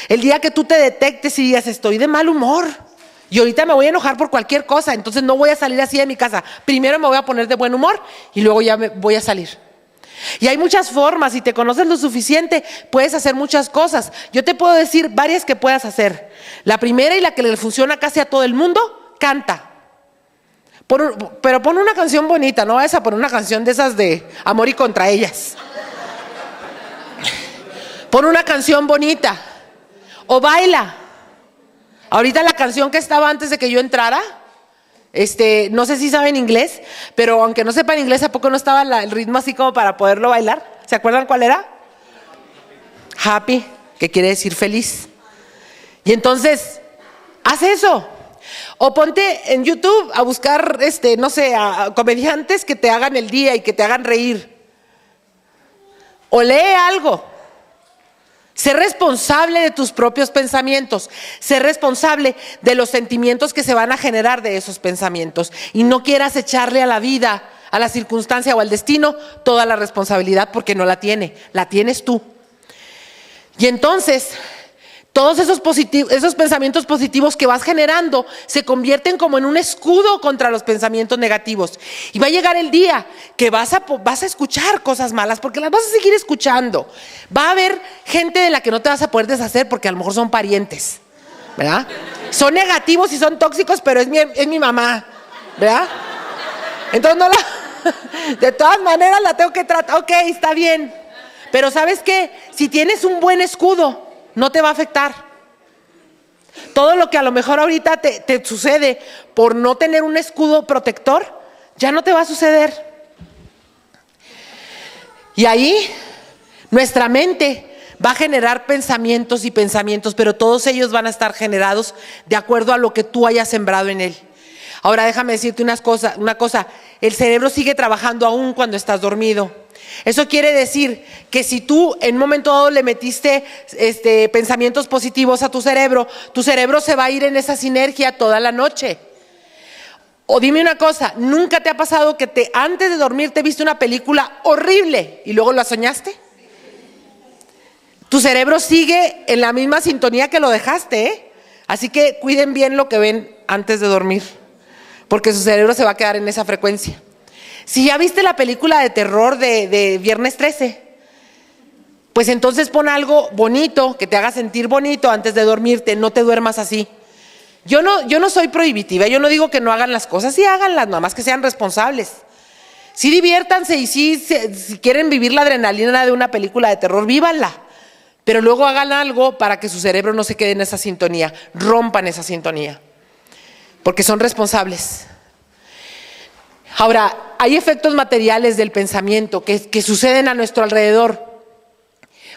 el día que tú te detectes y digas estoy de mal humor y ahorita me voy a enojar por cualquier cosa, entonces no voy a salir así de mi casa, primero me voy a poner de buen humor y luego ya me voy a salir. Y hay muchas formas, si te conoces lo suficiente puedes hacer muchas cosas. Yo te puedo decir varias que puedas hacer. La primera y la que le funciona casi a todo el mundo, canta. Pero pon una canción bonita, no vayas a poner una canción de esas de amor y contra ellas. Pon una canción bonita o baila. Ahorita la canción que estaba antes de que yo entrara, no sé si saben inglés, pero aunque no sepan inglés, ¿a poco no estaba el ritmo así como para poderlo bailar? ¿Se acuerdan cuál era? Happy, que quiere decir feliz. Y entonces, haz eso. O ponte en YouTube a buscar, no sé, a comediantes que te hagan el día y que te hagan reír. O lee algo. Sé responsable de tus propios pensamientos. Sé responsable de los sentimientos que se van a generar de esos pensamientos. Y no quieras echarle a la vida, a la circunstancia o al destino toda la responsabilidad porque no la tiene. La tienes tú. Y entonces todos esos pensamientos positivos que vas generando se convierten como en un escudo contra los pensamientos negativos. Y va a llegar el día que vas a escuchar cosas malas porque las vas a seguir escuchando. Va a haber gente de la que no te vas a poder deshacer porque a lo mejor son parientes, ¿verdad? Son negativos y son tóxicos, pero es mi mamá, ¿verdad? Entonces de todas maneras la tengo que tratar. Ok, está bien. Pero ¿sabes qué? Si tienes un buen escudo, no te va a afectar. Todo lo que a lo mejor ahorita te sucede por no tener un escudo protector, ya no te va a suceder. Y ahí nuestra mente va a generar pensamientos y pensamientos, pero todos ellos van a estar generados de acuerdo a lo que tú hayas sembrado en él. Ahora déjame decirte una cosa, el cerebro sigue trabajando aún cuando estás dormido. Eso quiere decir que si tú en un momento dado le metiste pensamientos positivos a tu cerebro se va a ir en esa sinergia toda la noche. O dime una cosa, ¿nunca te ha pasado que antes de dormir te viste una película horrible y luego la soñaste? Tu cerebro sigue en la misma sintonía que lo dejaste, ¿eh? Así que cuiden bien lo que ven antes de dormir, porque su cerebro se va a quedar en esa frecuencia. Si ya viste la película de terror de Viernes 13, pues entonces pon algo bonito, que te haga sentir bonito antes de dormirte, no te duermas así. Yo no soy prohibitiva, yo no digo que no hagan las cosas, sí háganlas, nada más que sean responsables. Sí, diviértanse y sí, si quieren vivir la adrenalina de una película de terror, vívanla. Pero luego hagan algo para que su cerebro no se quede en esa sintonía, rompan esa sintonía, porque son responsables. Ahora, hay efectos materiales del pensamiento que suceden a nuestro alrededor,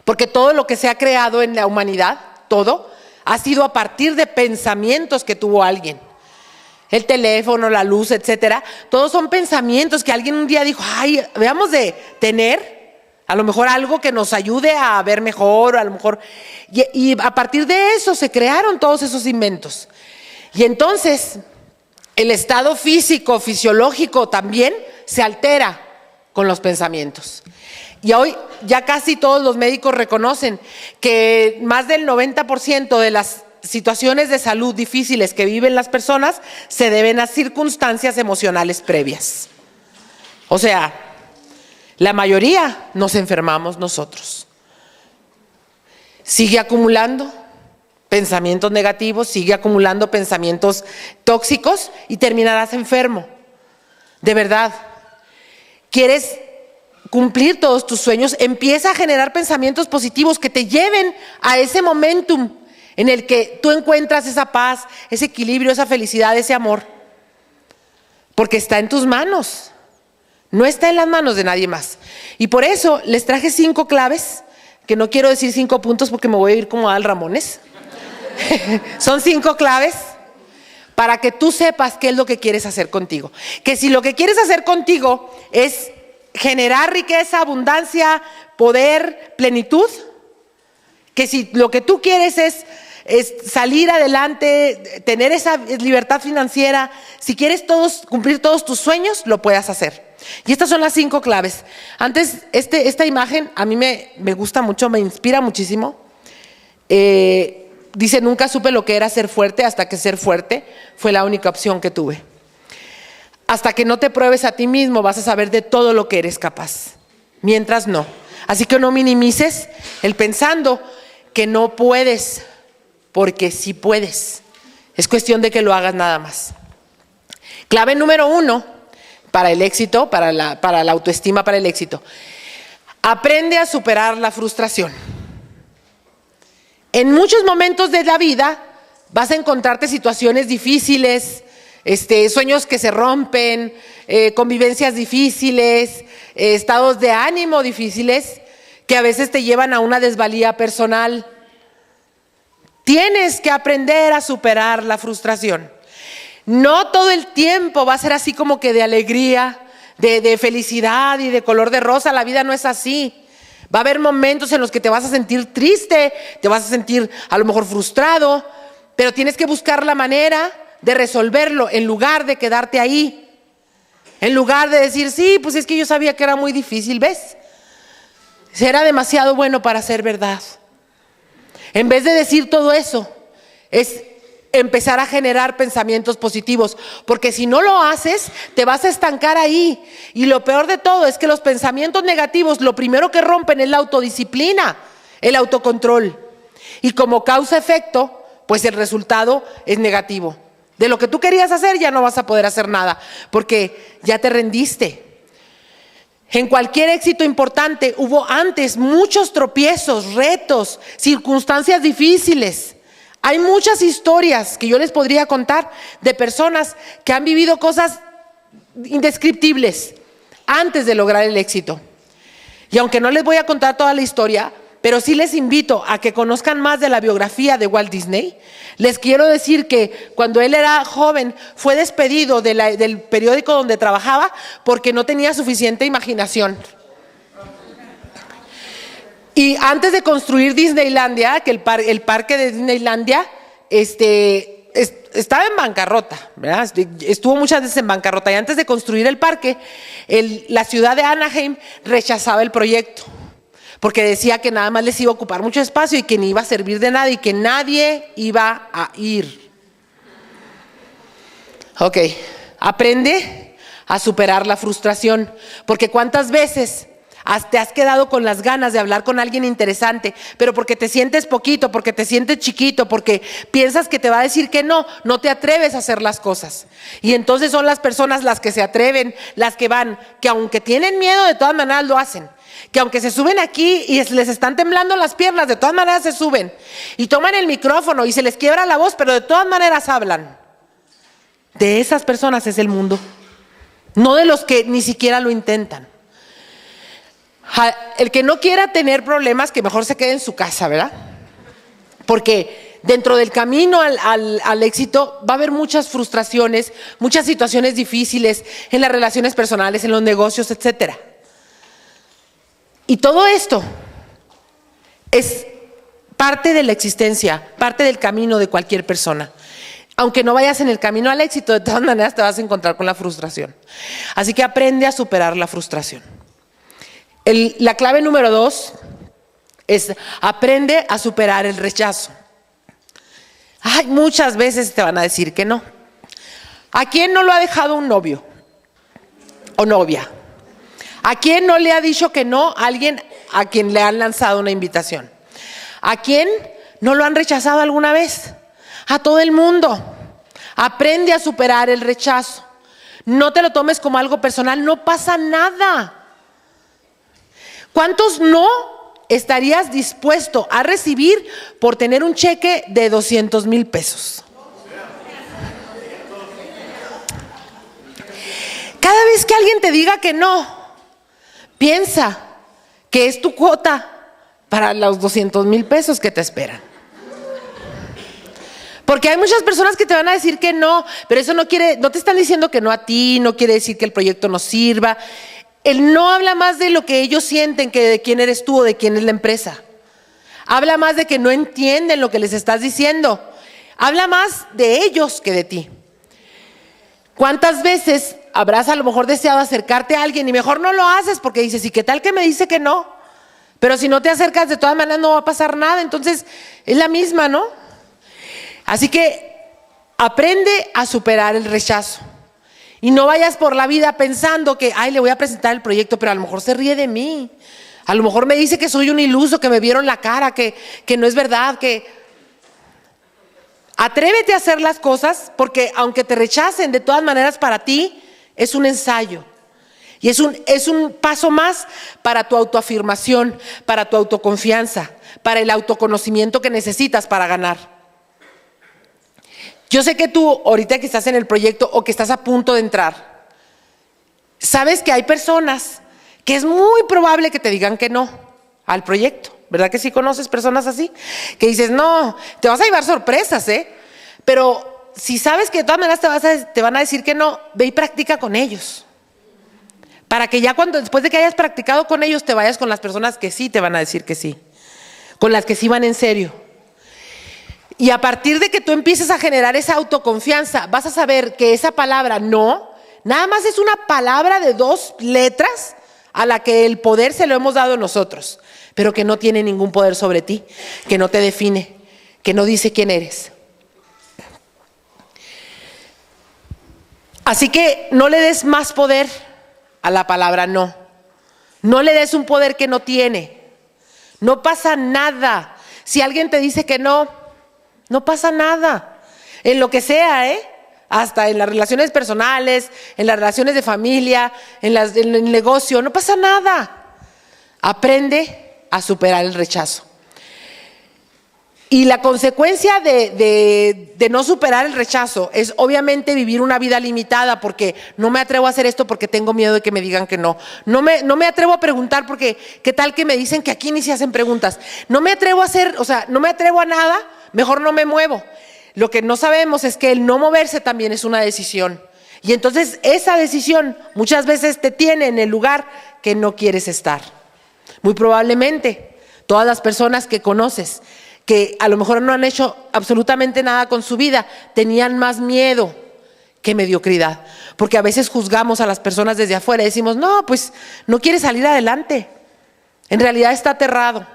porque todo lo que se ha creado en la humanidad, todo, ha sido a partir de pensamientos que tuvo alguien. El teléfono, la luz, etcétera, todos son pensamientos que alguien un día dijo, ay, veamos de tener a lo mejor algo que nos ayude a ver mejor, a lo mejor, y a partir de eso se crearon todos esos inventos. Y entonces, el estado físico, fisiológico también se altera con los pensamientos. Y hoy ya casi todos los médicos reconocen que más del 90% de las situaciones de salud difíciles que viven las personas se deben a circunstancias emocionales previas. O sea, la mayoría nos enfermamos nosotros. Sigue acumulando pensamientos negativos, sigue acumulando pensamientos tóxicos y terminarás enfermo. De verdad, ¿quieres cumplir todos tus sueños? Empieza a generar pensamientos positivos que te lleven a ese momentum en el que tú encuentras esa paz, ese equilibrio, esa felicidad, ese amor. Porque está en tus manos, no está en las manos de nadie más. Y por eso les traje 5 claves, que no quiero decir 5 puntos porque me voy a ir como Adal Ramones. Son 5 claves para que tú sepas qué es lo que quieres hacer contigo. Que si lo que quieres hacer contigo es generar riqueza, abundancia, poder, plenitud, que si lo que tú quieres es salir adelante, tener esa libertad financiera, si quieres cumplir todos tus sueños, lo puedas hacer. Y estas son las 5 claves. Antes, esta imagen a mí me gusta mucho, me inspira muchísimo. Dice, nunca supe lo que era ser fuerte hasta que ser fuerte fue la única opción que tuve. Hasta que no te pruebes a ti mismo vas a saber de todo lo que eres capaz. Mientras no. Así que no minimices el pensando que no puedes, porque sí puedes. Es cuestión de que lo hagas nada más. Clave número 1 para el éxito, para la autoestima, para el éxito. Aprende a superar la frustración. En muchos momentos de la vida vas a encontrarte situaciones difíciles, sueños que se rompen, convivencias difíciles, estados de ánimo difíciles que a veces te llevan a una desvalía personal. Tienes que aprender a superar la frustración. No todo el tiempo va a ser así como que de alegría, de felicidad y de color de rosa. La vida no es así. Va a haber momentos en los que te vas a sentir triste, te vas a sentir a lo mejor frustrado, pero tienes que buscar la manera de resolverlo en lugar de quedarte ahí. En lugar de decir, sí, pues es que yo sabía que era muy difícil, ¿ves? Era demasiado bueno para ser verdad. En vez de decir todo eso, es empezar a generar pensamientos positivos, porque si no lo haces, te vas a estancar ahí. Y lo peor de todo es que los pensamientos negativos, lo primero que rompen es la autodisciplina, el autocontrol. Y como causa-efecto, pues el resultado es negativo. De lo que tú querías hacer ya no vas a poder hacer nada, porque ya te rendiste. En cualquier éxito importante hubo antes muchos tropiezos, retos, circunstancias difíciles. Hay muchas historias que yo les podría contar de personas que han vivido cosas indescriptibles antes de lograr el éxito. Y aunque no les voy a contar toda la historia, pero sí les invito a que conozcan más de la biografía de Walt Disney. Les quiero decir que cuando él era joven fue despedido del periódico donde trabajaba porque no tenía suficiente imaginación. Y antes de construir Disneylandia, que el parque de Disneylandia estaba en bancarrota, ¿verdad? Estuvo muchas veces en bancarrota. Y antes de construir el parque, la ciudad de Anaheim rechazaba el proyecto, porque decía que nada más les iba a ocupar mucho espacio y que ni iba a servir de nada y que nadie iba a ir. Ok, aprende a superar la frustración, porque cuántas veces Te has quedado con las ganas de hablar con alguien interesante, pero porque te sientes poquito, porque te sientes chiquito, porque piensas que te va a decir que no te atreves a hacer las cosas. Y entonces son las personas las que se atreven, las que van, que aunque tienen miedo, de todas maneras lo hacen. Que aunque se suben aquí y les están temblando las piernas, de todas maneras se suben. Y toman el micrófono y se les quiebra la voz, pero de todas maneras hablan. De esas personas es el mundo. No de los que ni siquiera lo intentan. El que no quiera tener problemas, que mejor se quede en su casa, ¿verdad? Porque dentro del camino al éxito va a haber muchas frustraciones, muchas situaciones difíciles en las relaciones personales, en los negocios, etcétera. Y todo esto es parte de la existencia, parte del camino de cualquier persona. Aunque no vayas en el camino al éxito, de todas maneras te vas a encontrar con la frustración. Así que aprende a superar la frustración. La clave número 2 es aprende a superar el rechazo. Ay, muchas veces te van a decir que no. ¿A quién no lo ha dejado un novio o novia? ¿A quién no le ha dicho que no a alguien a quien le han lanzado una invitación? ¿A quién no lo han rechazado alguna vez? A todo el mundo. Aprende a superar el rechazo. No te lo tomes como algo personal, no pasa nada. ¿Cuántos no estarías dispuesto a recibir por tener un cheque de 200,000 pesos? Cada vez que alguien te diga que no, piensa que es tu cuota para los 200,000 pesos que te esperan. Porque hay muchas personas que te van a decir que no, pero eso no te están diciendo que no a ti, no quiere decir que el proyecto no sirva. El no habla más de lo que ellos sienten que de quién eres tú o de quién es la empresa. Habla más de que no entienden lo que les estás diciendo. Habla más de ellos que de ti. ¿Cuántas veces habrás a lo mejor deseado acercarte a alguien y mejor no lo haces porque dices, ¿y qué tal que me dice que no? Pero si no te acercas, de todas maneras no va a pasar nada. Entonces es la misma, ¿no? Así que aprende a superar el rechazo. Y no vayas por la vida pensando que, ay, le voy a presentar el proyecto, pero a lo mejor se ríe de mí. A lo mejor me dice que soy un iluso, que me vieron la cara, que no es verdad, que... Atrévete a hacer las cosas porque aunque te rechacen, de todas maneras para ti es un ensayo. Y es un paso más para tu autoafirmación, para tu autoconfianza, para el autoconocimiento que necesitas para ganar. Yo sé que tú, ahorita que estás en el proyecto o que estás a punto de entrar, sabes que hay personas que es muy probable que te digan que no al proyecto. ¿Verdad que sí conoces personas así? Que dices, no, te vas a llevar sorpresas, pero si sabes que de todas maneras te van a decir que no, ve y practica con ellos. Para que ya después de que hayas practicado con ellos, te vayas con las personas que sí te van a decir que sí. Con las que sí van en serio. Y a partir de que tú empieces a generar esa autoconfianza, vas a saber que esa palabra no, nada más es una palabra de 2 letras a la que el poder se lo hemos dado nosotros, pero que no tiene ningún poder sobre ti, que no te define, que no dice quién eres. Así que no le des más poder a la palabra no. No le des un poder que no tiene. No pasa nada. Si alguien te dice que no, no pasa nada. En lo que sea, hasta en las relaciones personales, en las relaciones de familia, en el negocio, no pasa nada. Aprende a superar el rechazo. Y la consecuencia de no superar el rechazo es obviamente vivir una vida limitada, porque no me atrevo a hacer esto porque tengo miedo de que me digan que no. No me atrevo a preguntar porque qué tal que me dicen que aquí ni se hacen preguntas. No me atrevo a hacer, no me atrevo a nada, mejor no me muevo. Lo que no sabemos es que el no moverse también es una decisión. Y entonces esa decisión muchas veces te tiene en el lugar que no quieres estar. Muy probablemente todas las personas que conoces que a lo mejor no han hecho absolutamente nada con su vida, tenían más miedo que mediocridad. Porque a veces juzgamos a las personas desde afuera y decimos, no, pues no quiere salir adelante. En realidad está aterrado.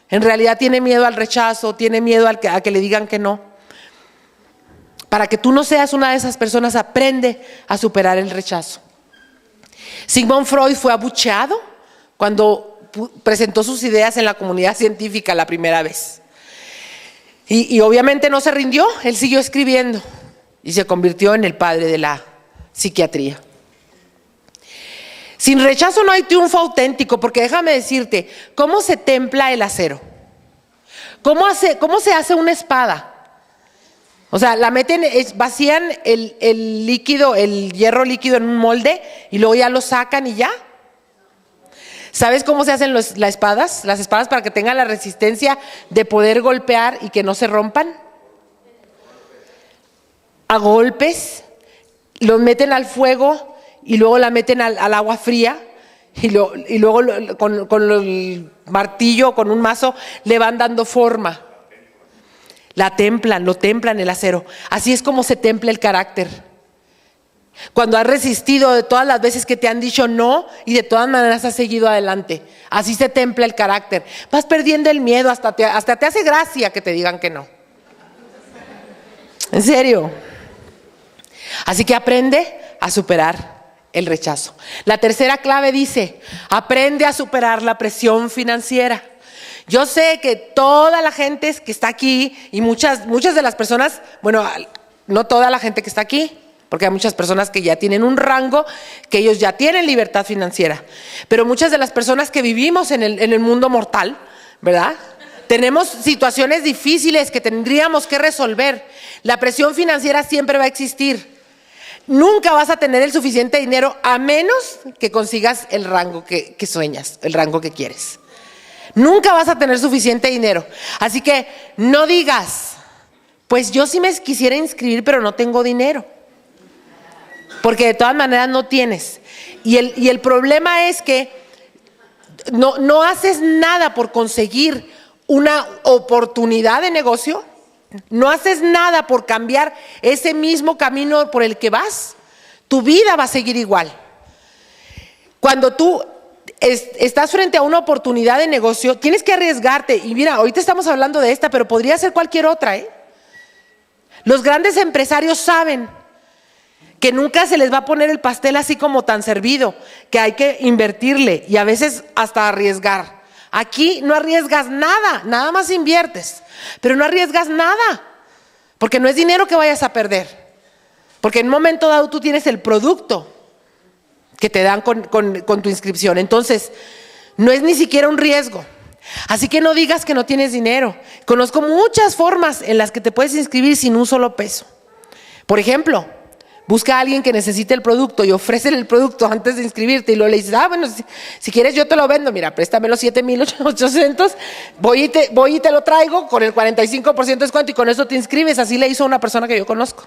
En realidad tiene miedo al rechazo, tiene miedo a que le digan que no. Para que tú no seas una de esas personas, aprende a superar el rechazo. Sigmund Freud fue abucheado cuando presentó sus ideas en la comunidad científica la primera vez. Y obviamente no se rindió, él siguió escribiendo y se convirtió en el padre de la psiquiatría. Sin rechazo no hay triunfo auténtico, porque déjame decirte, ¿cómo se templa el acero? ¿Cómo se hace una espada? O sea, la meten, vacían el líquido, el hierro líquido en un molde y luego ya lo sacan y ya. ¿Sabes cómo se hacen las espadas? Las espadas para que tengan la resistencia de poder golpear y que no se rompan. A golpes, los meten al fuego y luego la meten al agua fría y luego con el martillo, con un mazo, le van dando forma. Lo templan el acero. Así es como se templa el carácter. Cuando has resistido de todas las veces que te han dicho no y de todas maneras has seguido adelante. Así se templa el carácter. Vas perdiendo el miedo, hasta te hace gracia que te digan que no. En serio. Así que aprende a superar el rechazo. La tercera clave dice, aprende a superar la presión financiera. Yo sé que toda la gente que está aquí y muchas de las personas, bueno, no toda la gente que está aquí, porque hay muchas personas que ya tienen un rango, que ellos ya tienen libertad financiera, pero muchas de las personas que vivimos en el mundo mortal, ¿verdad? Tenemos situaciones difíciles que tendríamos que resolver. La presión financiera siempre va a existir. Nunca vas a tener el suficiente dinero a menos que consigas el rango que sueñas, el rango que quieres. Nunca vas a tener suficiente dinero. Así que no digas, pues yo sí me quisiera inscribir, pero no tengo dinero. Porque de todas maneras no tienes. Y el problema es que no haces nada por conseguir una oportunidad de negocio. No haces nada por cambiar ese mismo camino por el que vas. Tu vida va a seguir igual. Cuando tú estás frente a una oportunidad de negocio, tienes que arriesgarte. Y mira, ahorita estamos hablando de esta, pero podría ser cualquier otra, ¿eh? Los grandes empresarios saben que nunca se les va a poner el pastel así como tan servido, que hay que invertirle y a veces hasta arriesgar. Aquí no arriesgas nada, nada más inviertes, pero no arriesgas nada, porque no es dinero que vayas a perder, porque en un momento dado tú tienes el producto que te dan con tu inscripción. Entonces, no es ni siquiera un riesgo. Así que no digas que no tienes dinero. Conozco muchas formas en las que te puedes inscribir sin un solo peso. Por ejemplo, busca a alguien que necesite el producto y ofrécele el producto antes de inscribirte y luego le dices, bueno, si quieres yo te lo vendo, mira, préstame los 7,800, voy y te lo traigo con el 45% de descuento y con eso te inscribes. Así le hizo una persona que yo conozco.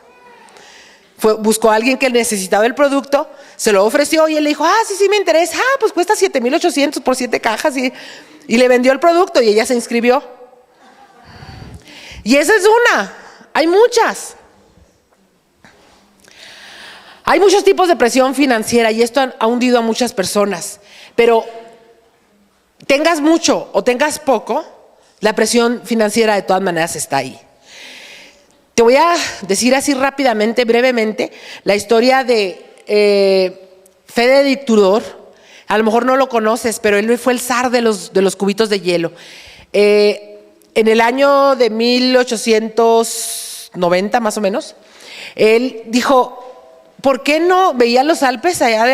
Buscó a alguien que necesitaba el producto, se lo ofreció y él le dijo, sí me interesa, pues cuesta 7,800 por 7 cajas y le vendió el producto y ella se inscribió. Y esa es una, hay muchas. Hay muchos tipos de presión financiera y esto ha hundido a muchas personas, pero tengas mucho o tengas poco, la presión financiera de todas maneras está ahí. Te voy a decir así rápidamente, brevemente, la historia de Fede Tudor. A lo mejor no lo conoces, pero él fue el zar de los cubitos de hielo. En el año de 1890 más o menos, él dijo, ¿por qué no veía los Alpes allá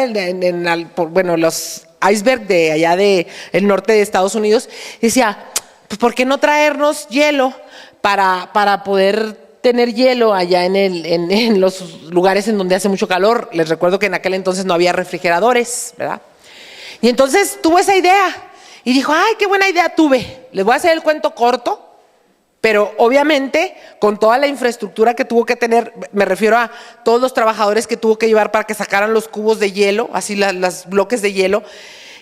los icebergs de allá del norte de Estados Unidos? Decía, pues ¿por qué no traernos hielo para poder tener hielo allá en los lugares en donde hace mucho calor? Les recuerdo que en aquel entonces no había refrigeradores, ¿verdad? Y entonces tuvo esa idea y dijo, ¡ay, qué buena idea tuve! Les voy a hacer el cuento corto, pero obviamente con toda la infraestructura que tuvo que tener, me refiero a todos los trabajadores que tuvo que llevar para que sacaran los cubos de hielo, así los bloques de hielo,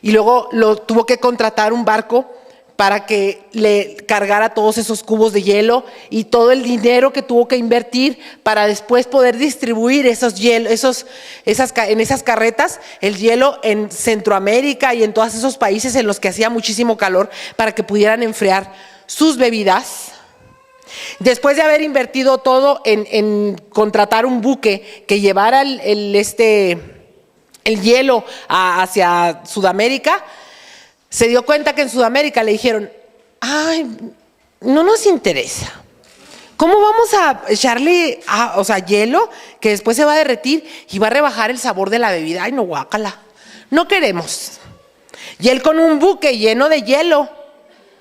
y luego tuvo que contratar un barco para que le cargara todos esos cubos de hielo y todo el dinero que tuvo que invertir para después poder distribuir en esas carretas el hielo en Centroamérica y en todos esos países en los que hacía muchísimo calor para que pudieran enfriar sus bebidas. Después de haber invertido todo en contratar un buque que llevara el hielo hacia Sudamérica, se dio cuenta que en Sudamérica le dijeron, ay, no nos interesa. ¿Cómo vamos a echarle, hielo que después se va a derretir y va a rebajar el sabor de la bebida? Ay, no, guácala. No queremos. Y él con un buque lleno de hielo,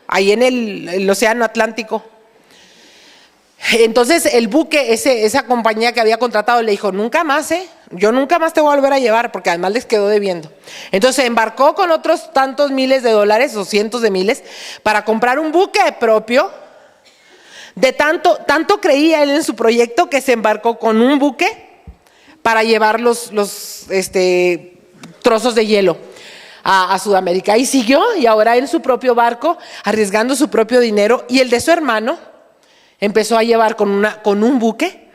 ahí en el Océano Atlántico. Entonces el buque, esa compañía que había contratado le dijo, nunca más, yo nunca más te voy a volver a llevar, porque además les quedó debiendo. Entonces se embarcó con otros tantos miles de dólares o cientos de miles para comprar un buque propio. De tanto creía él en su proyecto que se embarcó con un buque para llevar los trozos de hielo a Sudamérica. Y siguió, y ahora en su propio barco, arriesgando su propio dinero, y el de su hermano empezó a llevar con un buque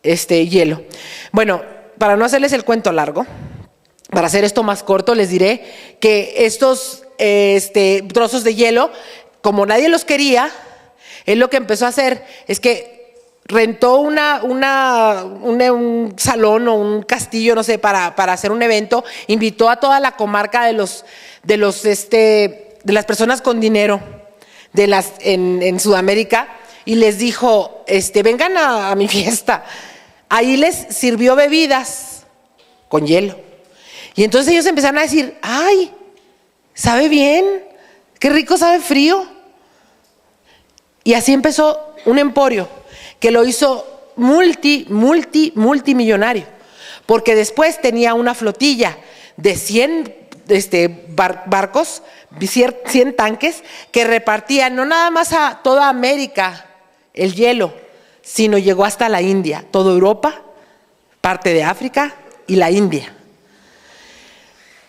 hielo. Bueno, para no hacerles el cuento largo, para hacer esto más corto, les diré que estos trozos de hielo, como nadie los quería, él lo que empezó a hacer es que rentó un salón o un castillo, no sé, para hacer un evento. Invitó a toda la comarca de las personas con dinero en Sudamérica y les dijo, vengan a mi fiesta. Ahí les sirvió bebidas con hielo. Y entonces ellos empezaron a decir, ay, sabe bien, qué rico sabe frío. Y así empezó un emporio que lo hizo multimillonario, porque después tenía una flotilla de 100 barcos, 100 tanques que repartían no nada más a toda América el hielo, sino llegó hasta la India, toda Europa, parte de África y la India.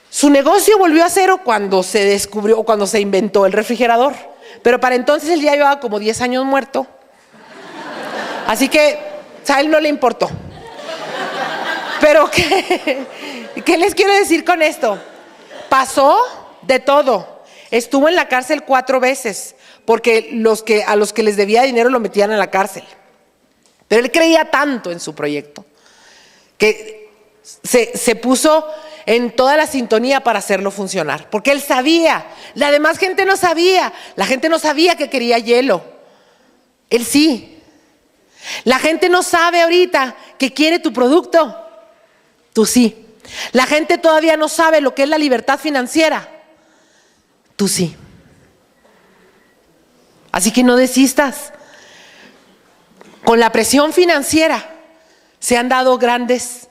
Su negocio volvió a cero cuando se descubrió, cuando se inventó el refrigerador. Pero para entonces él ya llevaba como 10 años muerto. Así que a él no le importó. Pero ¿qué les quiero decir con esto? Pasó de todo. Estuvo en la cárcel 4 veces, porque a los que les debía dinero lo metían en la cárcel. Pero él creía tanto en su proyecto que se puso en toda la sintonía para hacerlo funcionar, porque él sabía, la demás gente no sabía, la gente no sabía que quería hielo, él sí. La gente no sabe ahorita que quiere tu producto, tú sí. La gente todavía no sabe lo que es la libertad financiera, tú sí. Así que no desistas. Con la presión financiera se han dado grandes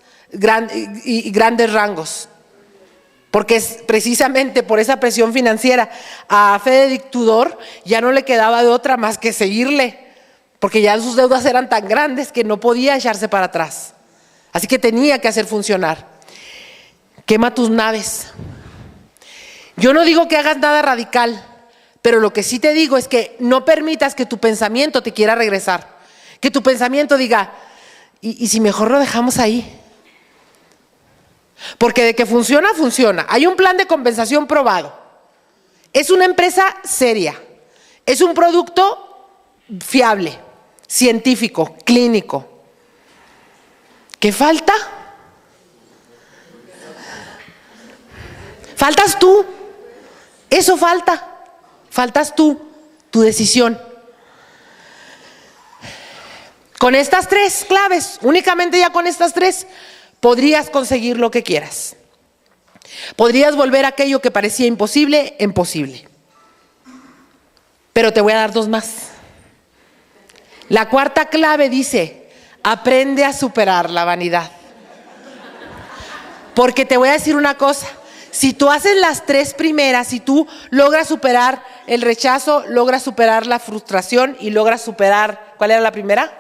rangos, porque es precisamente por esa presión financiera a Fede Tudor ya no le quedaba de otra más que seguirle, porque ya sus deudas eran tan grandes que no podía echarse para atrás, así que tenía que hacer funcionar. Quema tus naves. Yo no digo que hagas nada radical, pero lo que sí te digo es que no permitas que tu pensamiento te quiera regresar, que tu pensamiento diga, ¿y si mejor lo dejamos ahí? Porque de que funciona, funciona. Hay un plan de compensación probado. Es una empresa seria. Es un producto fiable, científico, clínico. ¿Qué falta? Faltas tú. Eso falta. Faltas tú, tu decisión. Con estas 3 claves, únicamente ya con estas 3, podrías conseguir lo que quieras. Podrías volver aquello que parecía imposible en posible. Pero te voy a dar 2 más. La 4ª clave dice, aprende a superar la vanidad. Porque te voy a decir una cosa, si tú haces las 3 primeras, si tú logras superar el rechazo, logras superar la frustración y logras superar, ¿cuál era la primera?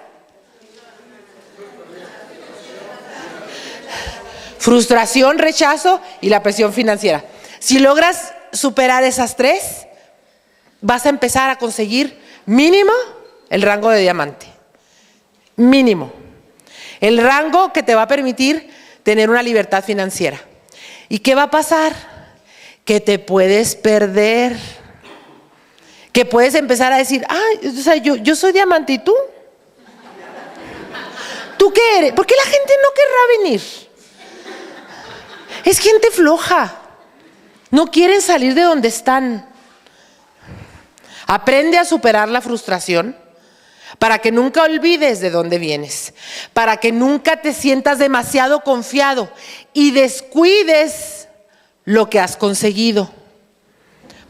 Frustración, rechazo y la presión financiera. Si logras superar esas 3, vas a empezar a conseguir mínimo el rango de diamante. Mínimo. El rango que te va a permitir tener una libertad financiera. ¿Y qué va a pasar? Que te puedes perder. Que puedes empezar a decir, yo soy diamante, ¿y tú? ¿Tú qué eres? ¿Por qué la gente no querrá venir? Es gente floja. No quieren salir de donde están. Aprende a superar la frustración para que nunca olvides de dónde vienes, para que nunca te sientas demasiado confiado y descuides lo que has conseguido,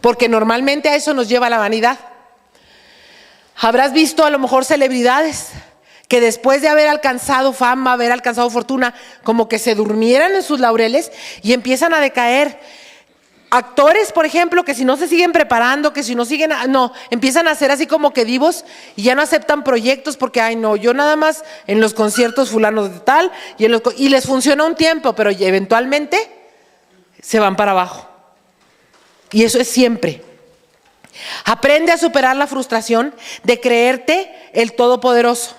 porque normalmente a eso nos lleva la vanidad. Habrás visto a lo mejor celebridades que después de haber alcanzado fama, haber alcanzado fortuna, como que se durmieran en sus laureles y empiezan a decaer. Actores, por ejemplo, que si no se siguen preparando, que si no siguen, empiezan a ser así como que divos y ya no aceptan proyectos porque, ay no, yo nada más en los conciertos fulanos de tal y les funciona un tiempo, pero eventualmente se van para abajo. Y eso es siempre. Aprende a superar la frustración de creerte el todopoderoso.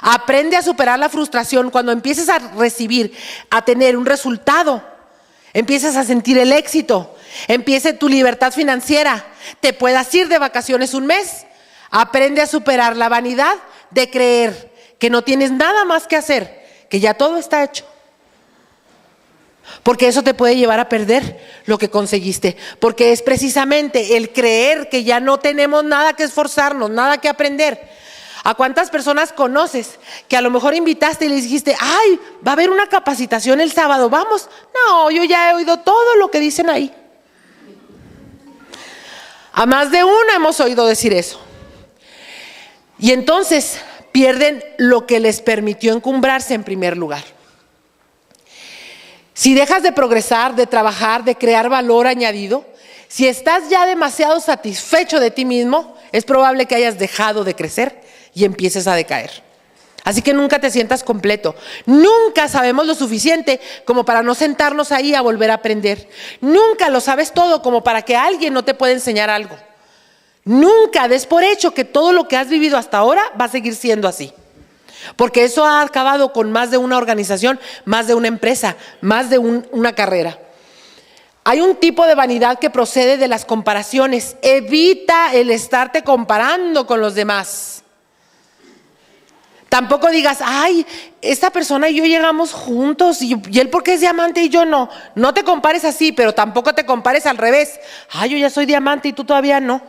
Aprende a superar la frustración cuando empieces a recibir, a tener un resultado. Empiezas a sentir el éxito, empiece tu libertad financiera, te puedas ir de vacaciones un mes. Aprende a superar la vanidad de creer que no tienes nada más que hacer, que ya todo está hecho. Porque eso te puede llevar a perder lo que conseguiste. Porque es precisamente el creer que ya no tenemos nada que esforzarnos, nada que aprender. ¿A cuántas personas conoces que a lo mejor invitaste y les dijiste, ay, va a haber una capacitación el sábado, vamos? No, yo ya he oído todo lo que dicen ahí. A más de uno hemos oído decir eso. Y entonces pierden lo que les permitió encumbrarse en primer lugar. Si dejas de progresar, de trabajar, de crear valor añadido, si estás ya demasiado satisfecho de ti mismo, es probable que hayas dejado de crecer y empieces a decaer. Así que nunca te sientas completo. Nunca sabemos lo suficiente como para no sentarnos ahí a volver a aprender. Nunca lo sabes todo como para que alguien no te pueda enseñar algo. Nunca des por hecho que todo lo que has vivido hasta ahora va a seguir siendo así. Porque eso ha acabado con más de una organización, más de una empresa, más de una carrera. Hay un tipo de vanidad que procede de las comparaciones. Evita el estarte comparando con los demás. Tampoco digas, ay, esta persona y yo llegamos juntos y él porque es diamante y yo no. No te compares así, pero tampoco te compares al revés. Ay, yo ya soy diamante y tú todavía no.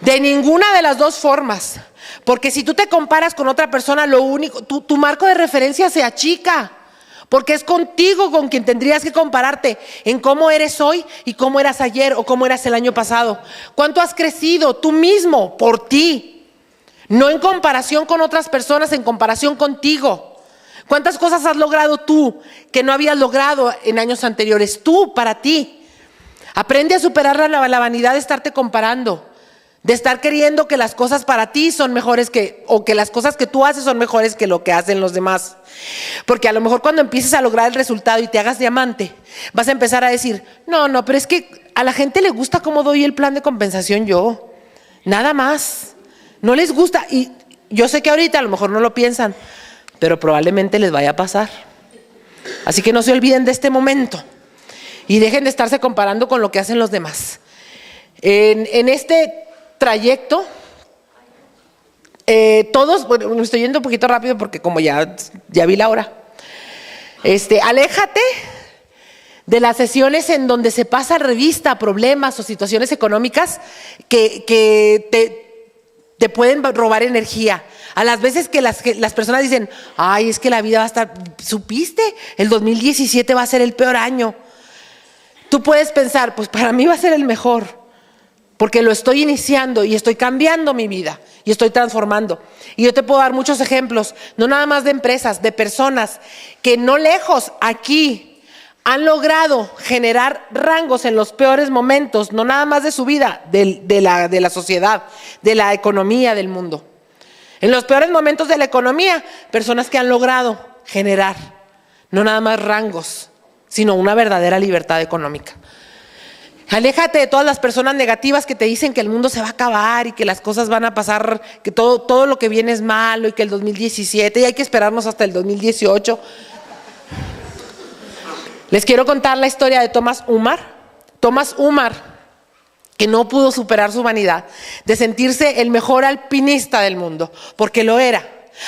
De ninguna de las dos formas. Porque si tú te comparas con otra persona, lo único, tu marco de referencia se achica. Porque es contigo con quien tendrías que compararte en cómo eres hoy y cómo eras ayer o cómo eras el año pasado. ¿Cuánto has crecido tú mismo por ti? No en comparación con otras personas, en comparación contigo. ¿Cuántas cosas has logrado tú que no habías logrado en años anteriores? Tú, para ti. Aprende a superar la vanidad de estarte comparando, de estar queriendo que las cosas para ti son mejores o que las cosas que tú haces son mejores que lo que hacen los demás. Porque a lo mejor cuando empieces a lograr el resultado y te hagas diamante, vas a empezar a decir, no, pero es que a la gente le gusta cómo doy el plan de compensación yo. Nada más. No les gusta, y yo sé que ahorita a lo mejor no lo piensan, pero probablemente les vaya a pasar. Así que no se olviden de este momento y dejen de estarse comparando con lo que hacen los demás. En este trayecto, todos, bueno, me estoy yendo un poquito rápido porque como ya vi la hora. Aléjate de las sesiones en donde se pasa revista problemas o situaciones económicas que te pueden robar energía. A las veces que las personas dicen, ay, es que la vida va a estar, ¿supiste? El 2017 va a ser el peor año. Tú puedes pensar, pues para mí va a ser el mejor, porque lo estoy iniciando y estoy cambiando mi vida y estoy transformando. Y yo te puedo dar muchos ejemplos, no nada más de empresas, de personas que no lejos aquí han logrado generar rangos en los peores momentos, no nada más de su vida, de la sociedad, de la economía del mundo. En los peores momentos de la economía, personas que han logrado generar no nada más rangos, sino una verdadera libertad económica. Aléjate de todas las personas negativas que te dicen que el mundo se va a acabar y que las cosas van a pasar, que todo lo que viene es malo y que el 2017 y hay que esperarnos hasta el 2018. Les quiero contar la historia de Thomas Ullmann. Thomas Ullmann, que no pudo superar su vanidad de sentirse el mejor alpinista del mundo, porque lo era.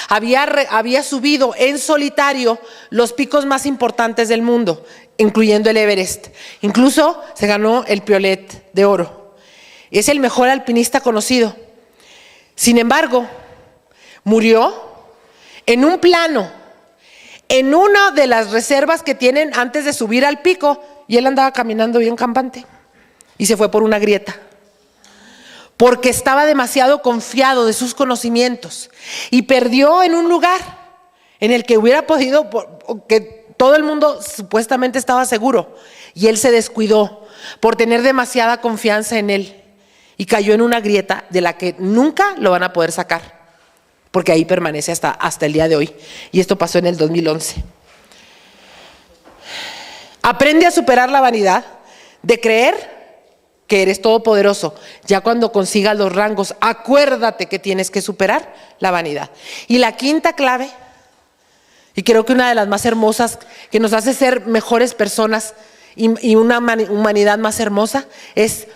había subido en solitario los picos más importantes del mundo, incluyendo el Everest. Incluso se ganó el Piolet de oro. Es el mejor alpinista conocido. Sin embargo, murió en un plano, en una de las reservas que tienen antes de subir al pico, y él andaba caminando bien campante y se fue por una grieta. Porque estaba demasiado confiado de sus conocimientos y perdió en un lugar en el que hubiera podido, que todo el mundo supuestamente estaba seguro, y él se descuidó por tener demasiada confianza en él y cayó en una grieta de la que nunca lo van a poder sacar, porque ahí permanece hasta el día de hoy, y esto pasó en el 2011. Aprende a superar la vanidad de creer que eres todopoderoso. Ya cuando consigas los rangos, acuérdate que tienes que superar la vanidad. Y la quinta clave, y creo que una de las más hermosas, que nos hace ser mejores personas y una humanidad más hermosa, es: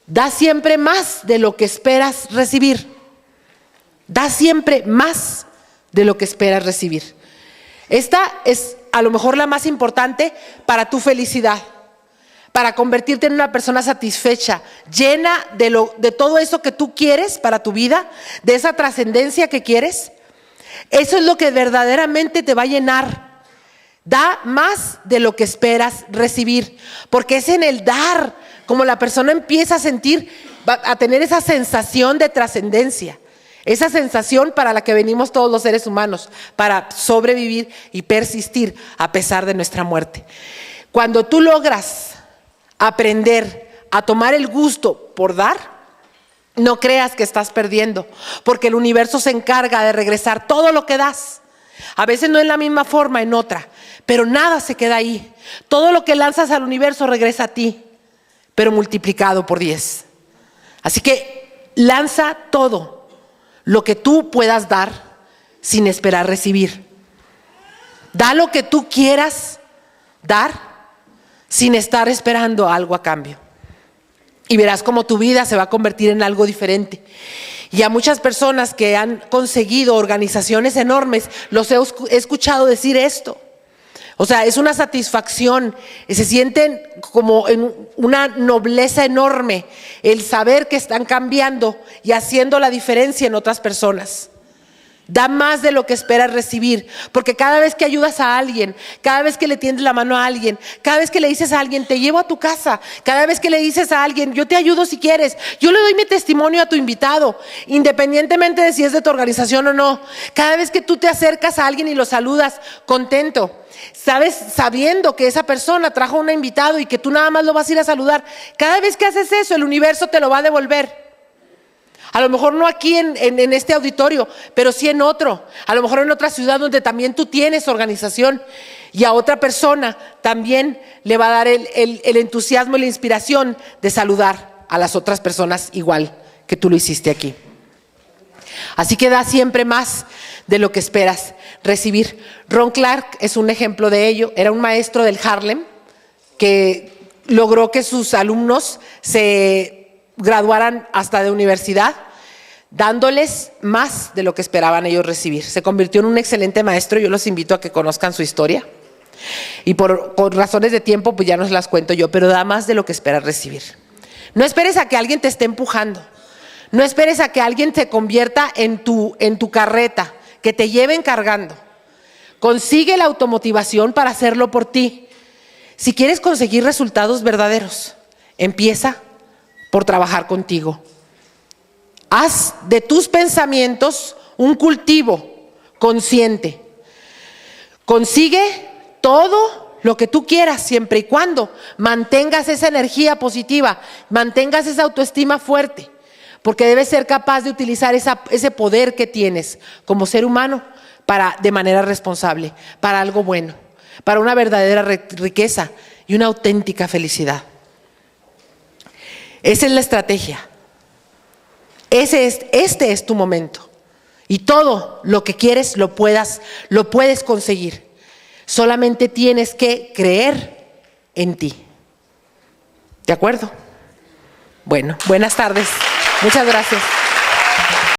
da siempre más de lo que esperas recibir. Da siempre más de lo que esperas recibir. Esta es a lo mejor la más importante para tu felicidad, para convertirte en una persona satisfecha, llena de todo eso que tú quieres para tu vida, de esa trascendencia que quieres. Eso es lo que verdaderamente te va a llenar. Da más de lo que esperas recibir, porque es en el dar como la persona empieza a sentir, a tener esa sensación de trascendencia, esa sensación para la que venimos todos los seres humanos, para sobrevivir y persistir a pesar de nuestra muerte. Cuando tú logras aprender a tomar el gusto por dar, no creas que estás perdiendo, porque el universo se encarga de regresar todo lo que das. A veces no en la misma forma, en otra, pero nada se queda ahí. Todo lo que lanzas al universo regresa a ti, pero multiplicado por 10. Así que lanza todo lo que tú puedas dar sin esperar recibir. Da lo que tú quieras dar sin estar esperando algo a cambio. Y verás cómo tu vida se va a convertir en algo diferente. Y a muchas personas que han conseguido organizaciones enormes, los he escuchado decir esto. O sea, es una satisfacción, se sienten como en una nobleza enorme el saber que están cambiando y haciendo la diferencia en otras personas. Da más de lo que esperas recibir, porque cada vez que ayudas a alguien, cada vez que le tiendes la mano a alguien, cada vez que le dices a alguien, te llevo a tu casa, cada vez que le dices a alguien, yo te ayudo si quieres, yo le doy mi testimonio a tu invitado, independientemente de si es de tu organización o no, cada vez que tú te acercas a alguien y lo saludas contento, sabes, sabiendo que esa persona trajo un invitado y que tú nada más lo vas a ir a saludar, cada vez que haces eso, el universo te lo va a devolver. A lo mejor no aquí en este auditorio, pero sí en otro. A lo mejor en otra ciudad donde también tú tienes organización. Y a otra persona también le va a dar el entusiasmo y la inspiración de saludar a las otras personas igual que tú lo hiciste aquí. Así que da siempre más de lo que esperas recibir. Ron Clark es un ejemplo de ello. Era un maestro del Harlem que logró que sus alumnos se graduaran hasta de universidad, dándoles más de lo que esperaban ellos recibir. Se convirtió en un excelente maestro. Yo los invito a que conozcan su historia. Y por razones de tiempo, pues ya no se las cuento yo, pero da más de lo que esperas recibir. No esperes a que alguien te esté empujando. No esperes a que alguien te convierta en tu carreta, que te lleven cargando. Consigue la automotivación para hacerlo por ti. Si quieres conseguir resultados verdaderos, empieza por trabajar contigo. Haz de tus pensamientos un cultivo consciente. Consigue todo lo que tú quieras siempre y cuando mantengas esa energía positiva, mantengas esa autoestima fuerte, porque debes ser capaz de utilizar ese poder que tienes como ser humano de manera responsable, para algo bueno, para una verdadera riqueza y una auténtica felicidad. Esa es la estrategia. Este es tu momento. Y todo lo que quieres lo puedes conseguir. Solamente tienes que creer en ti. ¿De acuerdo? Bueno, buenas tardes. Muchas gracias.